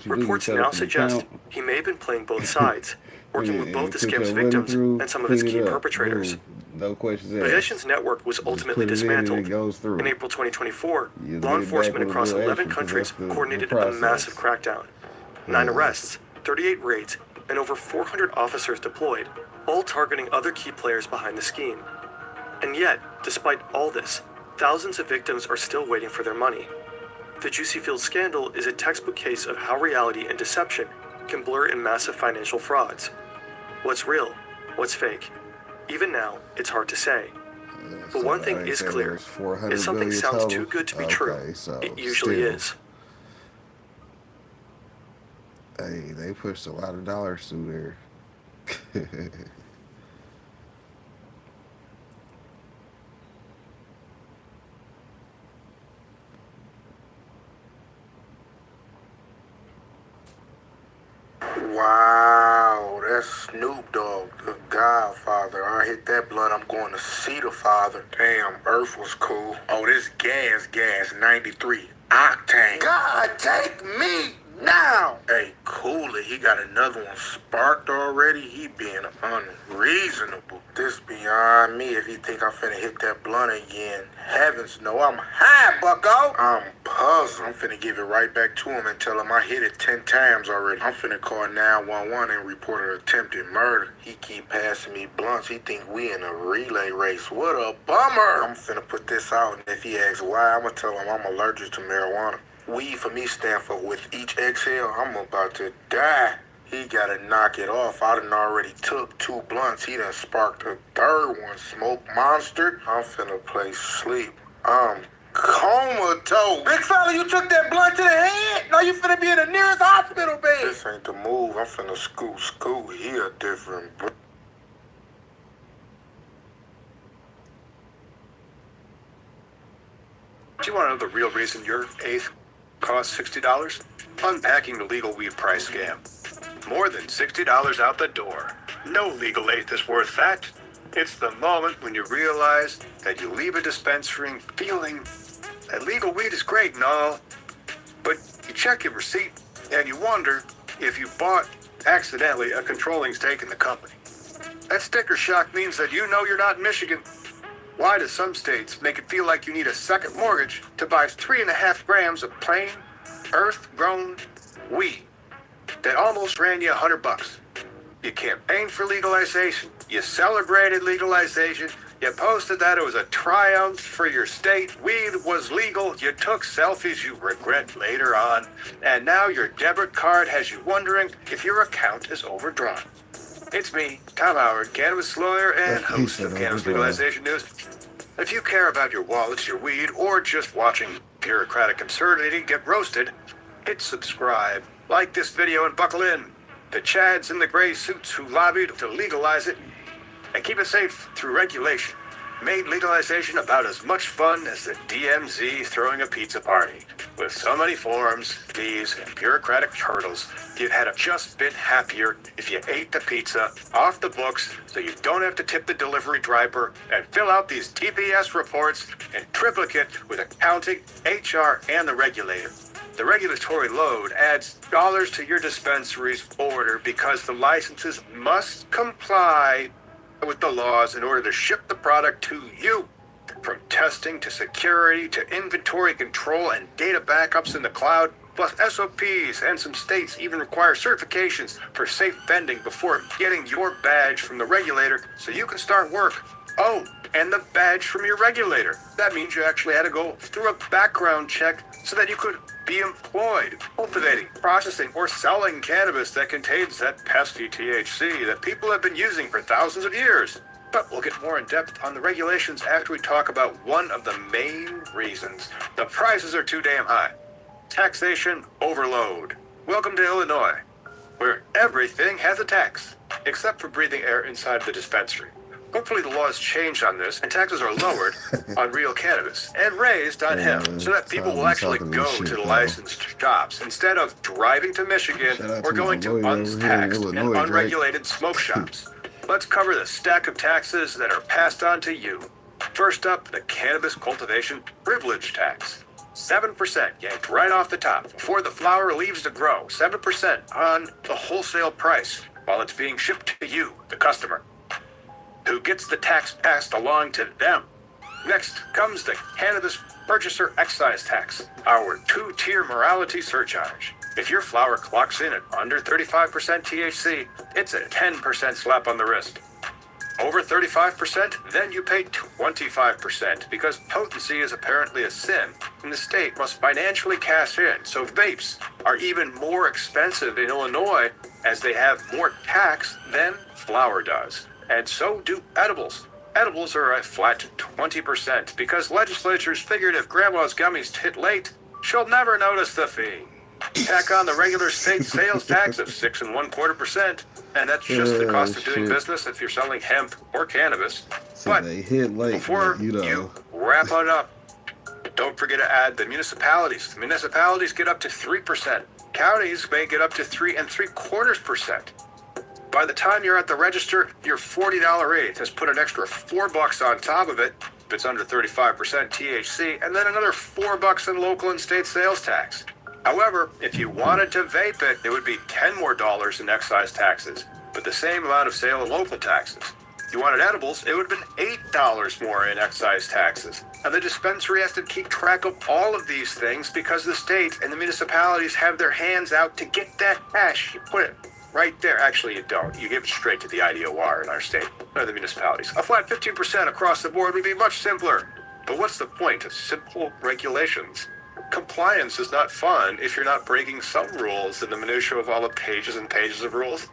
Reports now suggest he may have been playing both sides, working with both the scam's victims and some of its key perpetrators.
No questions asked.
Badeshin's network was ultimately dismantled. In April 2024, law enforcement across 11 countries coordinated a massive crackdown. 9 arrests, 38 raids, and over 400 officers deployed, all targeting other key players behind the scheme. And yet, despite all this, thousands of victims are still waiting for their money. The Jussi Field scandal is a textbook case of how reality and deception can blur in massive financial frauds. What's real? What's fake? Even now, it's hard to say. But one thing is clear. If something sounds too good to be true, it usually is.
Hey, they pushed a lot of dollars through there.
Wow, that's Snoop Dogg, the Godfather. I hit that blunt, I'm going to see the father. Damn, Earth was cool. Oh, this gas, 93 octane. God, take me now. Hey, cool it. He got another one sparked already. He being unreasonable. This beyond me if he think I'm finna hit that blunt again. Heavens no, I'm high, bucko. I'm puzzled. I'm finna give it right back to him and tell him I hit it 10 times already. I'm finna call 911 and report an attempted murder. He keep passing me blunts. He think we in a relay race. What a bummer. I'm finna put this out, and if he asks why, I'm gonna tell him I'm allergic to marijuana. Weed for me stand for with each exhale, I'm about to die. He gotta knock it off. I done already took 2 blunts. He done sparked a 3rd one. Smoke monster. I'm finna play sleep. I'm comatose. Big fella, you took that blunt to the head? No, you finna be in the nearest hospital bed. This ain't the move. I'm finna scoot. He a different bro.
Do you want to know the real reason your eighth costs $60? Unpacking the legal weed price scam. More than $60 out the door. No legal eighth is worth that. It's the moment when you realize that you leave a dispensary feeling that legal weed is great and all, but you check your receipt and you wonder if you bought accidentally a controlling stake in the company. That sticker shock means that you know you're not in Michigan. Why do some states make it feel like you need a second mortgage to buy 3.5 grams of plain, earth-grown weed that almost ran you $100? You campaigned for legalization. You celebrated legalization. You posted that it was a triumph for your state. Weed was legal. You took selfies you regret later on. And now your debit card has you wondering if your account is overdrawn. It's me, Tom Howard, cannabis lawyer and host of Cannabis Legalization News. If you care about your wallets, your weed, or just watching bureaucratic absurdity get roasted, hit subscribe, like this video, and buckle in. The Chads in the gray suits who lobbied to legalize it and keep it safe through regulation made legalization about as much fun as the DMZ throwing a pizza party. With so many forms, fees, and bureaucratic hurdles, you'd had just been happier if you ate the pizza off the books so you don't have to tip the delivery driver and fill out these TPS reports in triplicate with accounting, HR, and the regulator. The regulatory load adds dollars to your dispensary's order because the licenses must comply with the laws in order to ship the product to you. From testing to security to inventory control and data backups in the cloud, plus SOPs, and some states even require certifications for safe vending before getting your badge from the regulator so you can start work. Oh, and the badge from your regulator. That means you actually had to go through a background check so that you could be employed, cultivating, processing, or selling cannabis that contains that pesky THC that people have been using for thousands of years. But we'll get more in depth on the regulations after we talk about one of the main reasons the prices are too damn high. Taxation overload. Welcome to Illinois, where everything has a tax, except for breathing air inside the dispensary. Hopefully the laws change on this and taxes are lowered on real cannabis and raised on hemp so that people will actually go to the licensed shops instead of driving to Michigan or going to untaxed and unregulated smoke shops. Let's cover the stack of taxes that are passed on to you. First up, the cannabis cultivation privilege tax. 7% yanked right off the top before the flower leaves to grow. 7% on the wholesale price while it's being shipped to you, the customer, who gets the tax passed along to them. Next comes the cannabis purchaser excise tax, our two-tier morality surcharge. If your flower clocks in at under 35% THC, it's a 10% slap on the wrist. Over 35%, then you pay 25% because potency is apparently a sin, and the state must financially cash in. So vapes are even more expensive in Illinois as they have more tax than flower does. And so do edibles. Edibles are a flat 20% because legislatures figured if grandma's gummies hit late, she'll never notice the fee. Tack on the regular state sales tax of 6 1/4%, and that's just the cost of doing business if you're selling hemp or cannabis.
So
but
they hit late,
before you wrap it up, don't forget to add the municipalities. The municipalities get up to 3%. Counties may get up to 3 3/4%. By the time you're at the register, your $40 rate has put an extra $4 on top of it if it's under 35% THC, and then another $4 in local and state sales tax. However, if you wanted to vape it, it would be $10 more in excise taxes, but the same amount of sale and local taxes. If you wanted edibles, it would have been $8 more in excise taxes. And the dispensary has to keep track of all of these things because the state and the municipalities have their hands out to get that cash. You put it right there. Actually, you don't. You give it straight to the IDOR in our state, or the municipalities. A flat 15% across the board would be much simpler. But what's the point of simple regulations? Compliance is not fun if you're not breaking some rules in the minutiae of all the pages and pages of rules.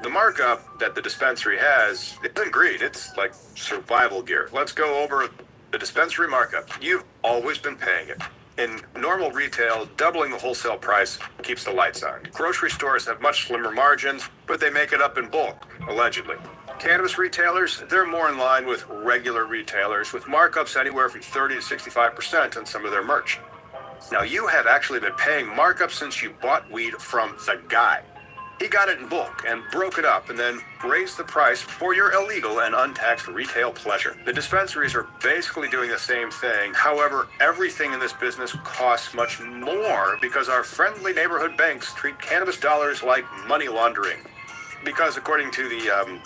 The markup that the dispensary has isn't greed, it's like survival gear. Let's go over the dispensary markup. You've always been paying it. In normal retail, doubling the wholesale price keeps the lights on. Grocery stores have much slimmer margins, but they make it up in bulk, allegedly. Cannabis retailers, they're more in line with regular retailers, with markups anywhere from 30 to 65% on some of their merch. Now, you have actually been paying markups since you bought weed from the guy. He got it in bulk and broke it up and then raised the price for your illegal and untaxed retail pleasure. The dispensaries are basically doing the same thing. However, everything in this business costs much more because our friendly neighborhood banks treat cannabis dollars like money laundering. Because according to the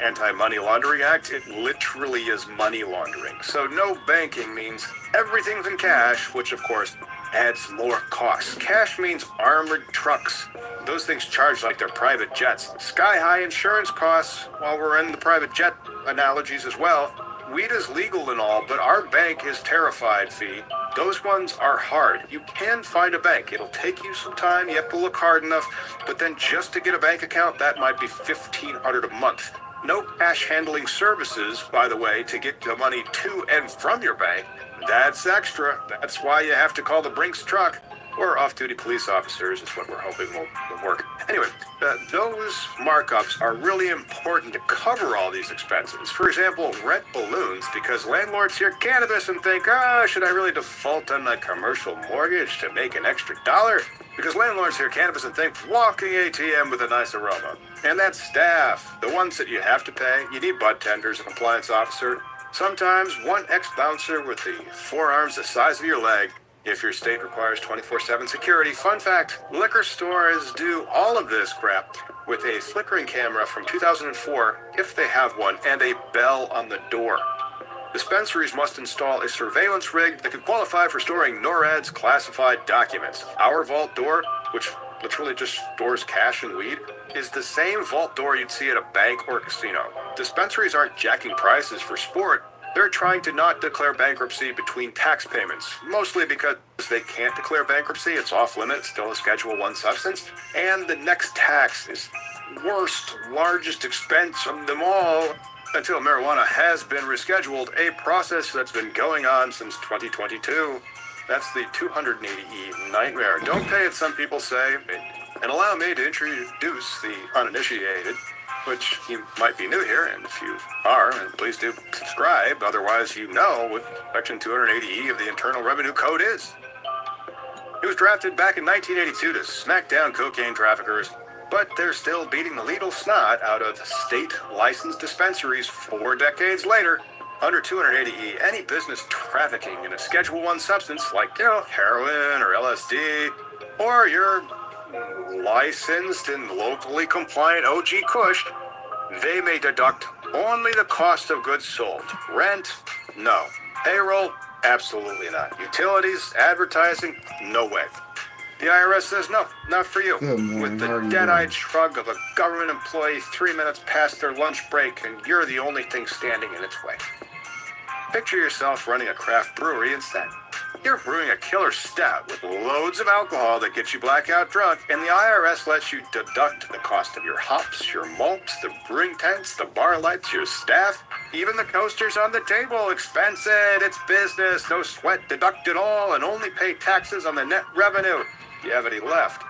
Anti-Money Laundering Act, it literally is money laundering. So no banking means everything's in cash, which of course adds more costs. Cash means armored trucks. Those things charge like they're private jets. Sky-high insurance costs, while we're in the private jet analogies as well. Weed is legal and all, but our bank is terrified fee. Those ones are hard. You can find a bank. It'll take you some time. You have to look hard enough. But then just to get a bank account, that might be $1,500 a month. No cash handling services, by the way, to get the money to and from your bank. That's extra. That's why you have to call the Brinks truck. Or off-duty police officers is what we're hoping will work. Anyway, those markups are really important to cover all these expenses. For example, rent balloons, because landlords hear cannabis and think, should I really default on my commercial mortgage to make an extra dollar? Because landlords hear cannabis and think walking ATM with a nice aroma. And that's staff, the ones that you have to pay. You need bud tenders, a compliance officer. Sometimes one ex-bouncer with the forearms the size of your leg if your state requires 24/7 security. Fun fact, liquor stores do all of this crap with a flickering camera from 2004, if they have one, and a bell on the door. Dispensaries must install a surveillance rig that can qualify for storing NORAD's classified documents. Our vault door, which literally just stores cash and weed, is the same vault door you'd see at a bank or a casino. Dispensaries aren't jacking prices for sport. They're trying to not declare bankruptcy between tax payments, mostly because they can't declare bankruptcy. It's off limits, still a Schedule I substance. And the next tax is worst, largest expense of them all until marijuana has been rescheduled, a process that's been going on since 2022. That's the 280E nightmare. Don't pay it, some people say. And allow me to introduce the uninitiated, which you might be new here, and if you are, then please do subscribe. Otherwise, you know what Section 280E of the Internal Revenue Code is. It was drafted back in 1982 to smack down cocaine traffickers, but they're still beating the legal snot out of state-licensed dispensaries 4 decades later. Under 280E, any business trafficking in a Schedule I substance like, heroin or LSD, or your licensed and locally compliant OG Kush, they may deduct only the cost of goods sold. Rent? No. Payroll? Absolutely not. Utilities? Advertising? No way. The IRS says no, not for you. With the dead-eyed shrug of a government employee 3 minutes past their lunch break, and you're the only thing standing in its way. Picture yourself running a craft brewery instead. You're brewing a killer stout with loads of alcohol that gets you blackout drunk, and the IRS lets you deduct the cost of your hops, your malts, the brewing tents, the bar lights, your staff, even the coasters on the table. Expense it, it's business, no sweat, deduct it all, and only pay taxes on the net revenue. Do you have any left?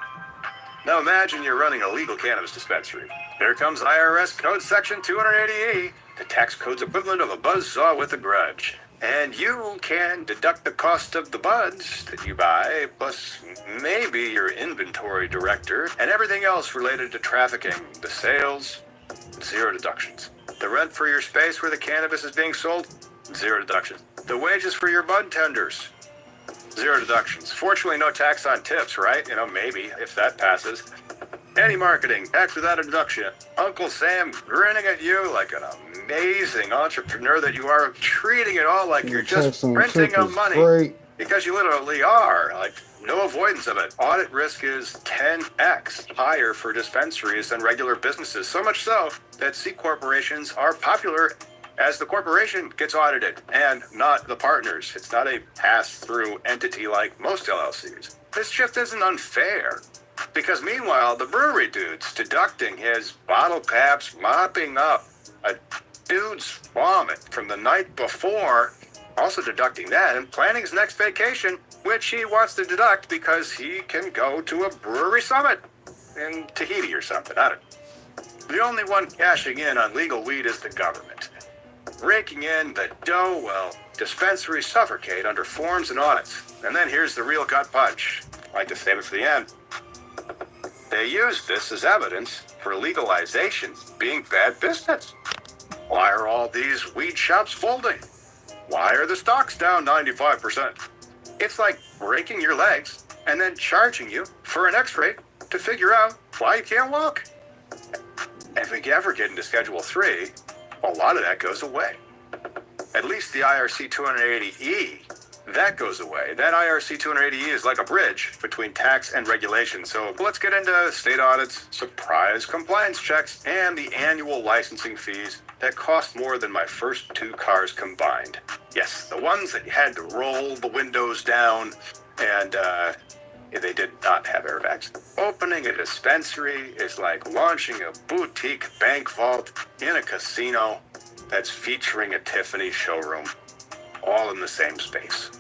Now imagine you're running a legal cannabis dispensary. Here comes IRS Code Section 280E, the tax code's equivalent of a buzzsaw with a grudge. And you can deduct the cost of the buds that you buy, plus maybe your inventory director, and everything else related to trafficking. The sales, 0 deductions. The rent for your space where the cannabis is being sold, 0 deductions. The wages for your bud tenders, 0 deductions. Fortunately, no tax on tips, right? Maybe, if that passes. Any marketing, tax without a deduction. Uncle Sam grinning at you like an amazing entrepreneur that you are, treating it all like you're just printing of money. Great. Because you literally are. Like, no avoidance of it. Audit risk is 10x higher for dispensaries than regular businesses. So much so that C corporations are popular as the corporation gets audited and not the partners. It's not a pass-through entity like most LLCs. This just isn't unfair. Because meanwhile, the brewery dude's deducting his bottle caps, mopping up a dude's vomit from the night before, also deducting that, and planning his next vacation, which he wants to deduct because he can go to a brewery summit in Tahiti or something. I don't know. The only one cashing in on legal weed is the government. Raking in the dough, well, dispensaries suffocate under forms and audits. And then here's the real gut punch. I like to save it for the end. They use this as evidence for legalization being bad business. Why are all these weed shops folding? Why are the stocks down 95%? It's like breaking your legs and then charging you for an x-ray to figure out why you can't walk. If we ever get into Schedule 3, a lot of that goes away. At least the IRC 280E, that goes away. That IRC 280E is like a bridge between tax and regulation. So let's get into state audits, surprise compliance checks, and the annual licensing fees that cost more than my first 2 cars combined. Yes, the ones that you had to roll the windows down and they did not have airbags. Opening a dispensary is like launching a boutique bank vault in a casino that's featuring a Tiffany showroom, all in the same space.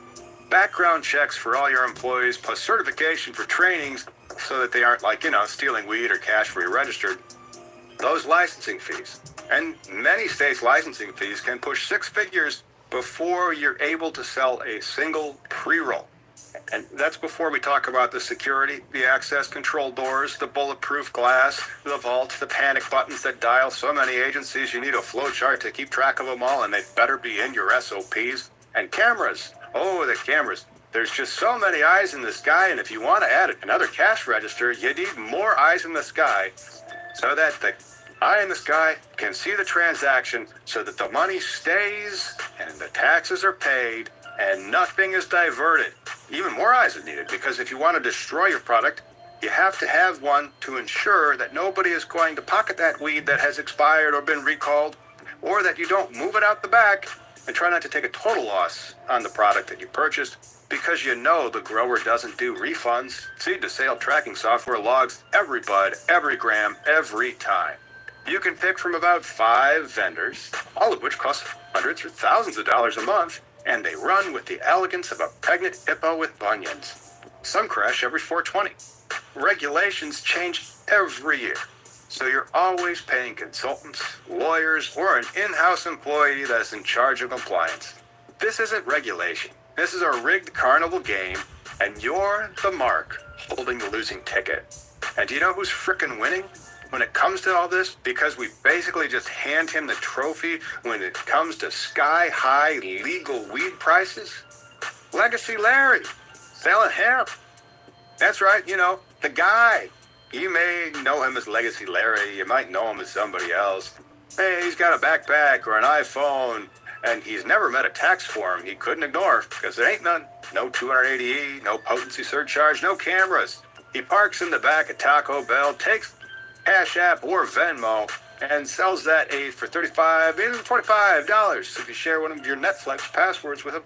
Background checks for all your employees, plus certification for trainings so that they aren't stealing weed or cash where you're registered. Those licensing fees, and many states' licensing fees can push 6 figures before you're able to sell a single pre-roll. And that's before we talk about the security, the access control doors, the bulletproof glass, the vault, the panic buttons that dial so many agencies you need a flow chart to keep track of them all, and they better be in your SOPs. And cameras. Oh, the cameras. There's just so many eyes in the sky, and if you want to add another cash register, you need more eyes in the sky so that the eye in the sky can see the transaction so that the money stays and the taxes are paid and nothing is diverted. Even more eyes are needed, because if you want to destroy your product, you have to have one to ensure that nobody is going to pocket that weed that has expired or been recalled, or that you don't move it out the back and try not to take a total loss on the product that you purchased, because you know the grower doesn't do refunds. Seed to sale tracking software logs every bud, every gram, every time. You can pick from about 5 vendors, all of which cost hundreds or thousands of dollars a month, and they run with the elegance of a pregnant hippo with bunions. Some crash every 420. regulations change every year. So you're always paying consultants, lawyers, or an in-house employee that's in charge of compliance. This isn't regulation. This is a rigged carnival game, and you're the mark holding the losing ticket. And do you know who's frickin' winning when it comes to all this? Because we basically just hand him the trophy when it comes to sky-high legal weed prices? Legacy Larry, selling hemp. That's right, you know, the guy. You may know him as Legacy Larry, you might know him as somebody else. Hey, he's got a backpack or an iPhone, and he's never met a tax form he couldn't ignore, because there ain't none. No 280E, no potency surcharge, no cameras. He parks in the back of Taco Bell, takes Cash App or Venmo, and sells that aid for $35, even $25 if you share one of your Netflix passwords with him.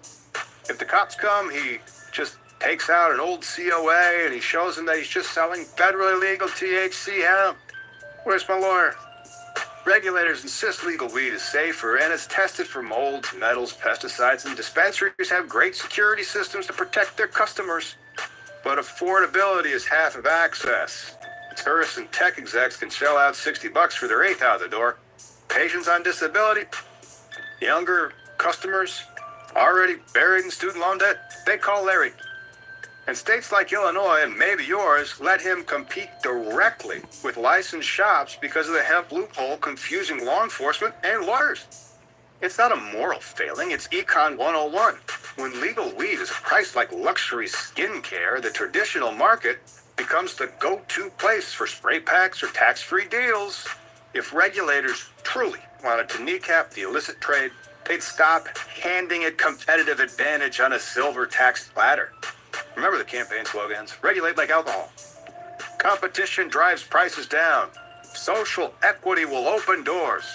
If the cops come, he just takes out an old COA and he shows them that he's just selling federally legal THC hemp. Where's my lawyer? Regulators insist legal weed is safer and it's tested for molds, metals, pesticides, and dispensaries have great security systems to protect their customers. But affordability is half of access. Tourists and tech execs can shell out $60 for their eighth out the door. Patients on disability, younger customers, already buried in student loan debt, they call Larry. And states like Illinois, and maybe yours, let him compete directly with licensed shops because of the hemp loophole confusing law enforcement and lawyers. It's not a moral failing, it's Econ 101. When legal weed is priced like luxury skincare, the traditional market becomes the go-to place for spray packs or tax-free deals. If regulators truly wanted to kneecap the illicit trade, they'd stop handing it competitive advantage on a silver tax platter. Remember the campaign slogans? Regulate like alcohol. Competition drives prices down. Social equity will open doors.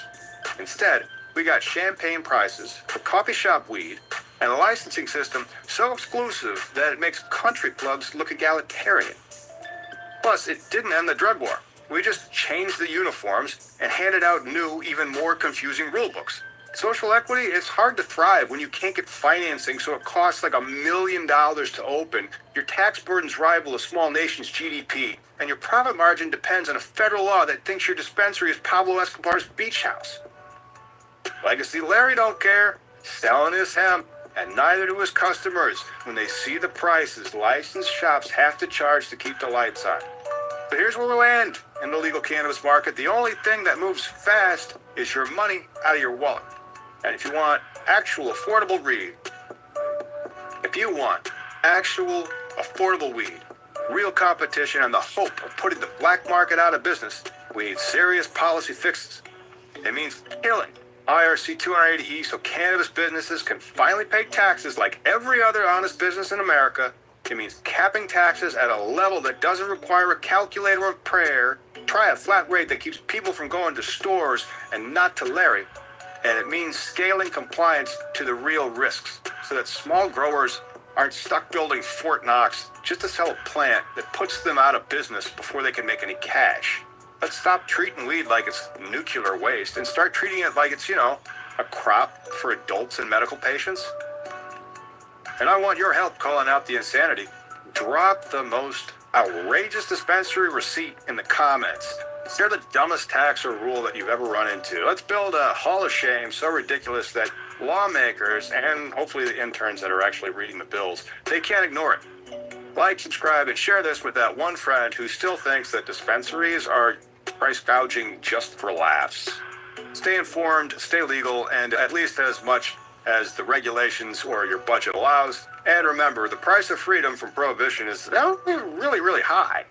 Instead, we got champagne prices for coffee shop weed and a licensing system so exclusive that it makes country clubs look egalitarian. Plus, it didn't end the drug war. We just changed the uniforms and handed out new, even more confusing rulebooks. Social equity, it's hard to thrive when you can't get financing, so it costs like $1 million to open. Your tax burdens rival a small nation's GDP, and your profit margin depends on a federal law that thinks your dispensary is Pablo Escobar's beach house. Legacy Larry don't care, selling his hemp, and neither do his customers when they see the prices licensed shops have to charge to keep the lights on. So here's where we'll end in the legal cannabis market. The only thing that moves fast is your money out of your wallet. And if you want actual affordable weed, real competition, and the hope of putting the black market out of business, we need serious policy fixes. It means killing IRC 280E so cannabis businesses can finally pay taxes like every other honest business in America. It means capping taxes at a level that doesn't require a calculator or prayer. Try a flat rate that keeps people from going to stores and not to Larry. And it means scaling compliance to the real risks so that small growers aren't stuck building Fort Knox just to sell a plant that puts them out of business before they can make any cash. Let's stop treating weed like it's nuclear waste and start treating it like it's, a crop for adults and medical patients. And I want your help calling out the insanity. Drop the most outrageous dispensary receipt in the comments. They're the dumbest tax or rule that you've ever run into. Let's build a hall of shame so ridiculous that lawmakers and hopefully the interns that are actually reading the bills, they can't ignore it. Like, subscribe, and share this with that one friend who still thinks that dispensaries are price gouging just for laughs. Stay informed, stay legal, and at least as much as the regulations or your budget allows. And remember, the price of freedom from prohibition is really, really high.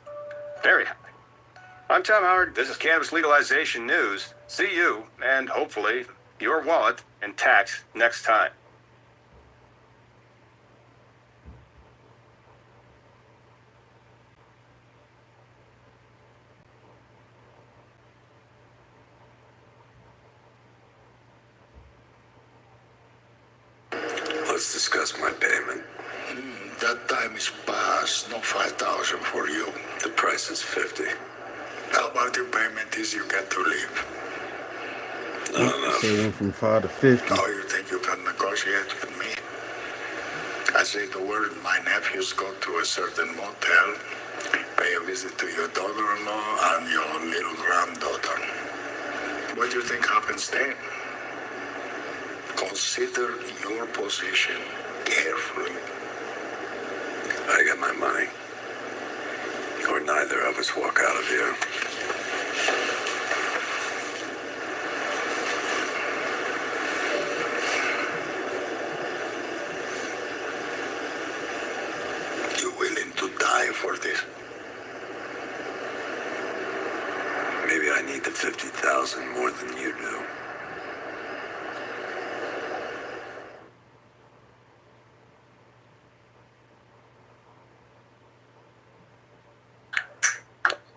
Very high. I'm Tom Howard. This is Cannabis Legalization News. See you, and hopefully, your wallet intact next time.
Let's discuss my payment.
That time is past. No 5,000 for you.
The price is 50.
How about your payment is you get to leave?
So it went from 5 to 50.
Oh, you think you can negotiate with me? I say the word, my nephews go to a certain motel, pay pay a visit to your daughter-in-law and your little granddaughter. What do you think happens then? Consider your position carefully.
I got my money. Or neither of us walk out of here.
You willing to die for this?
Maybe I need the 50,000 more than you do.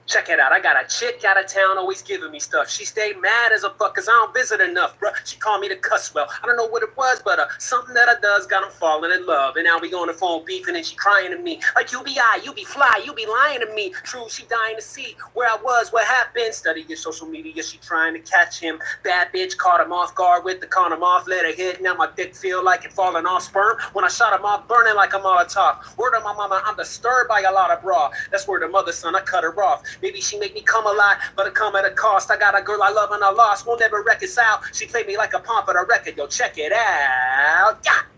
Check it out, I got a chick out of town always giving me stuff. She stayed mad as a fuck cause I don't visit enough, bruh. She called me the cuss well. I don't know what it was, but something that I does got him falling in love. And now we on the phone beefing and she crying to me. Like you be fly, you be lying to me. True, she dying to see where I was, what happened. Study your social media, she trying to catch him. Bad bitch caught him off guard with the condom off, let her hit. Now my dick feel like it falling off sperm. When I shot him off, burning like a Molotov. Word of my mama, I'm disturbed by a lot of bra. That's where the mother son, I cut her off. Maybe she make me come a lot, but it come at a cost. I got a girl I love and I lost, won't never reconcile. She played me like a pump at a record, yo, check it out. Yeah.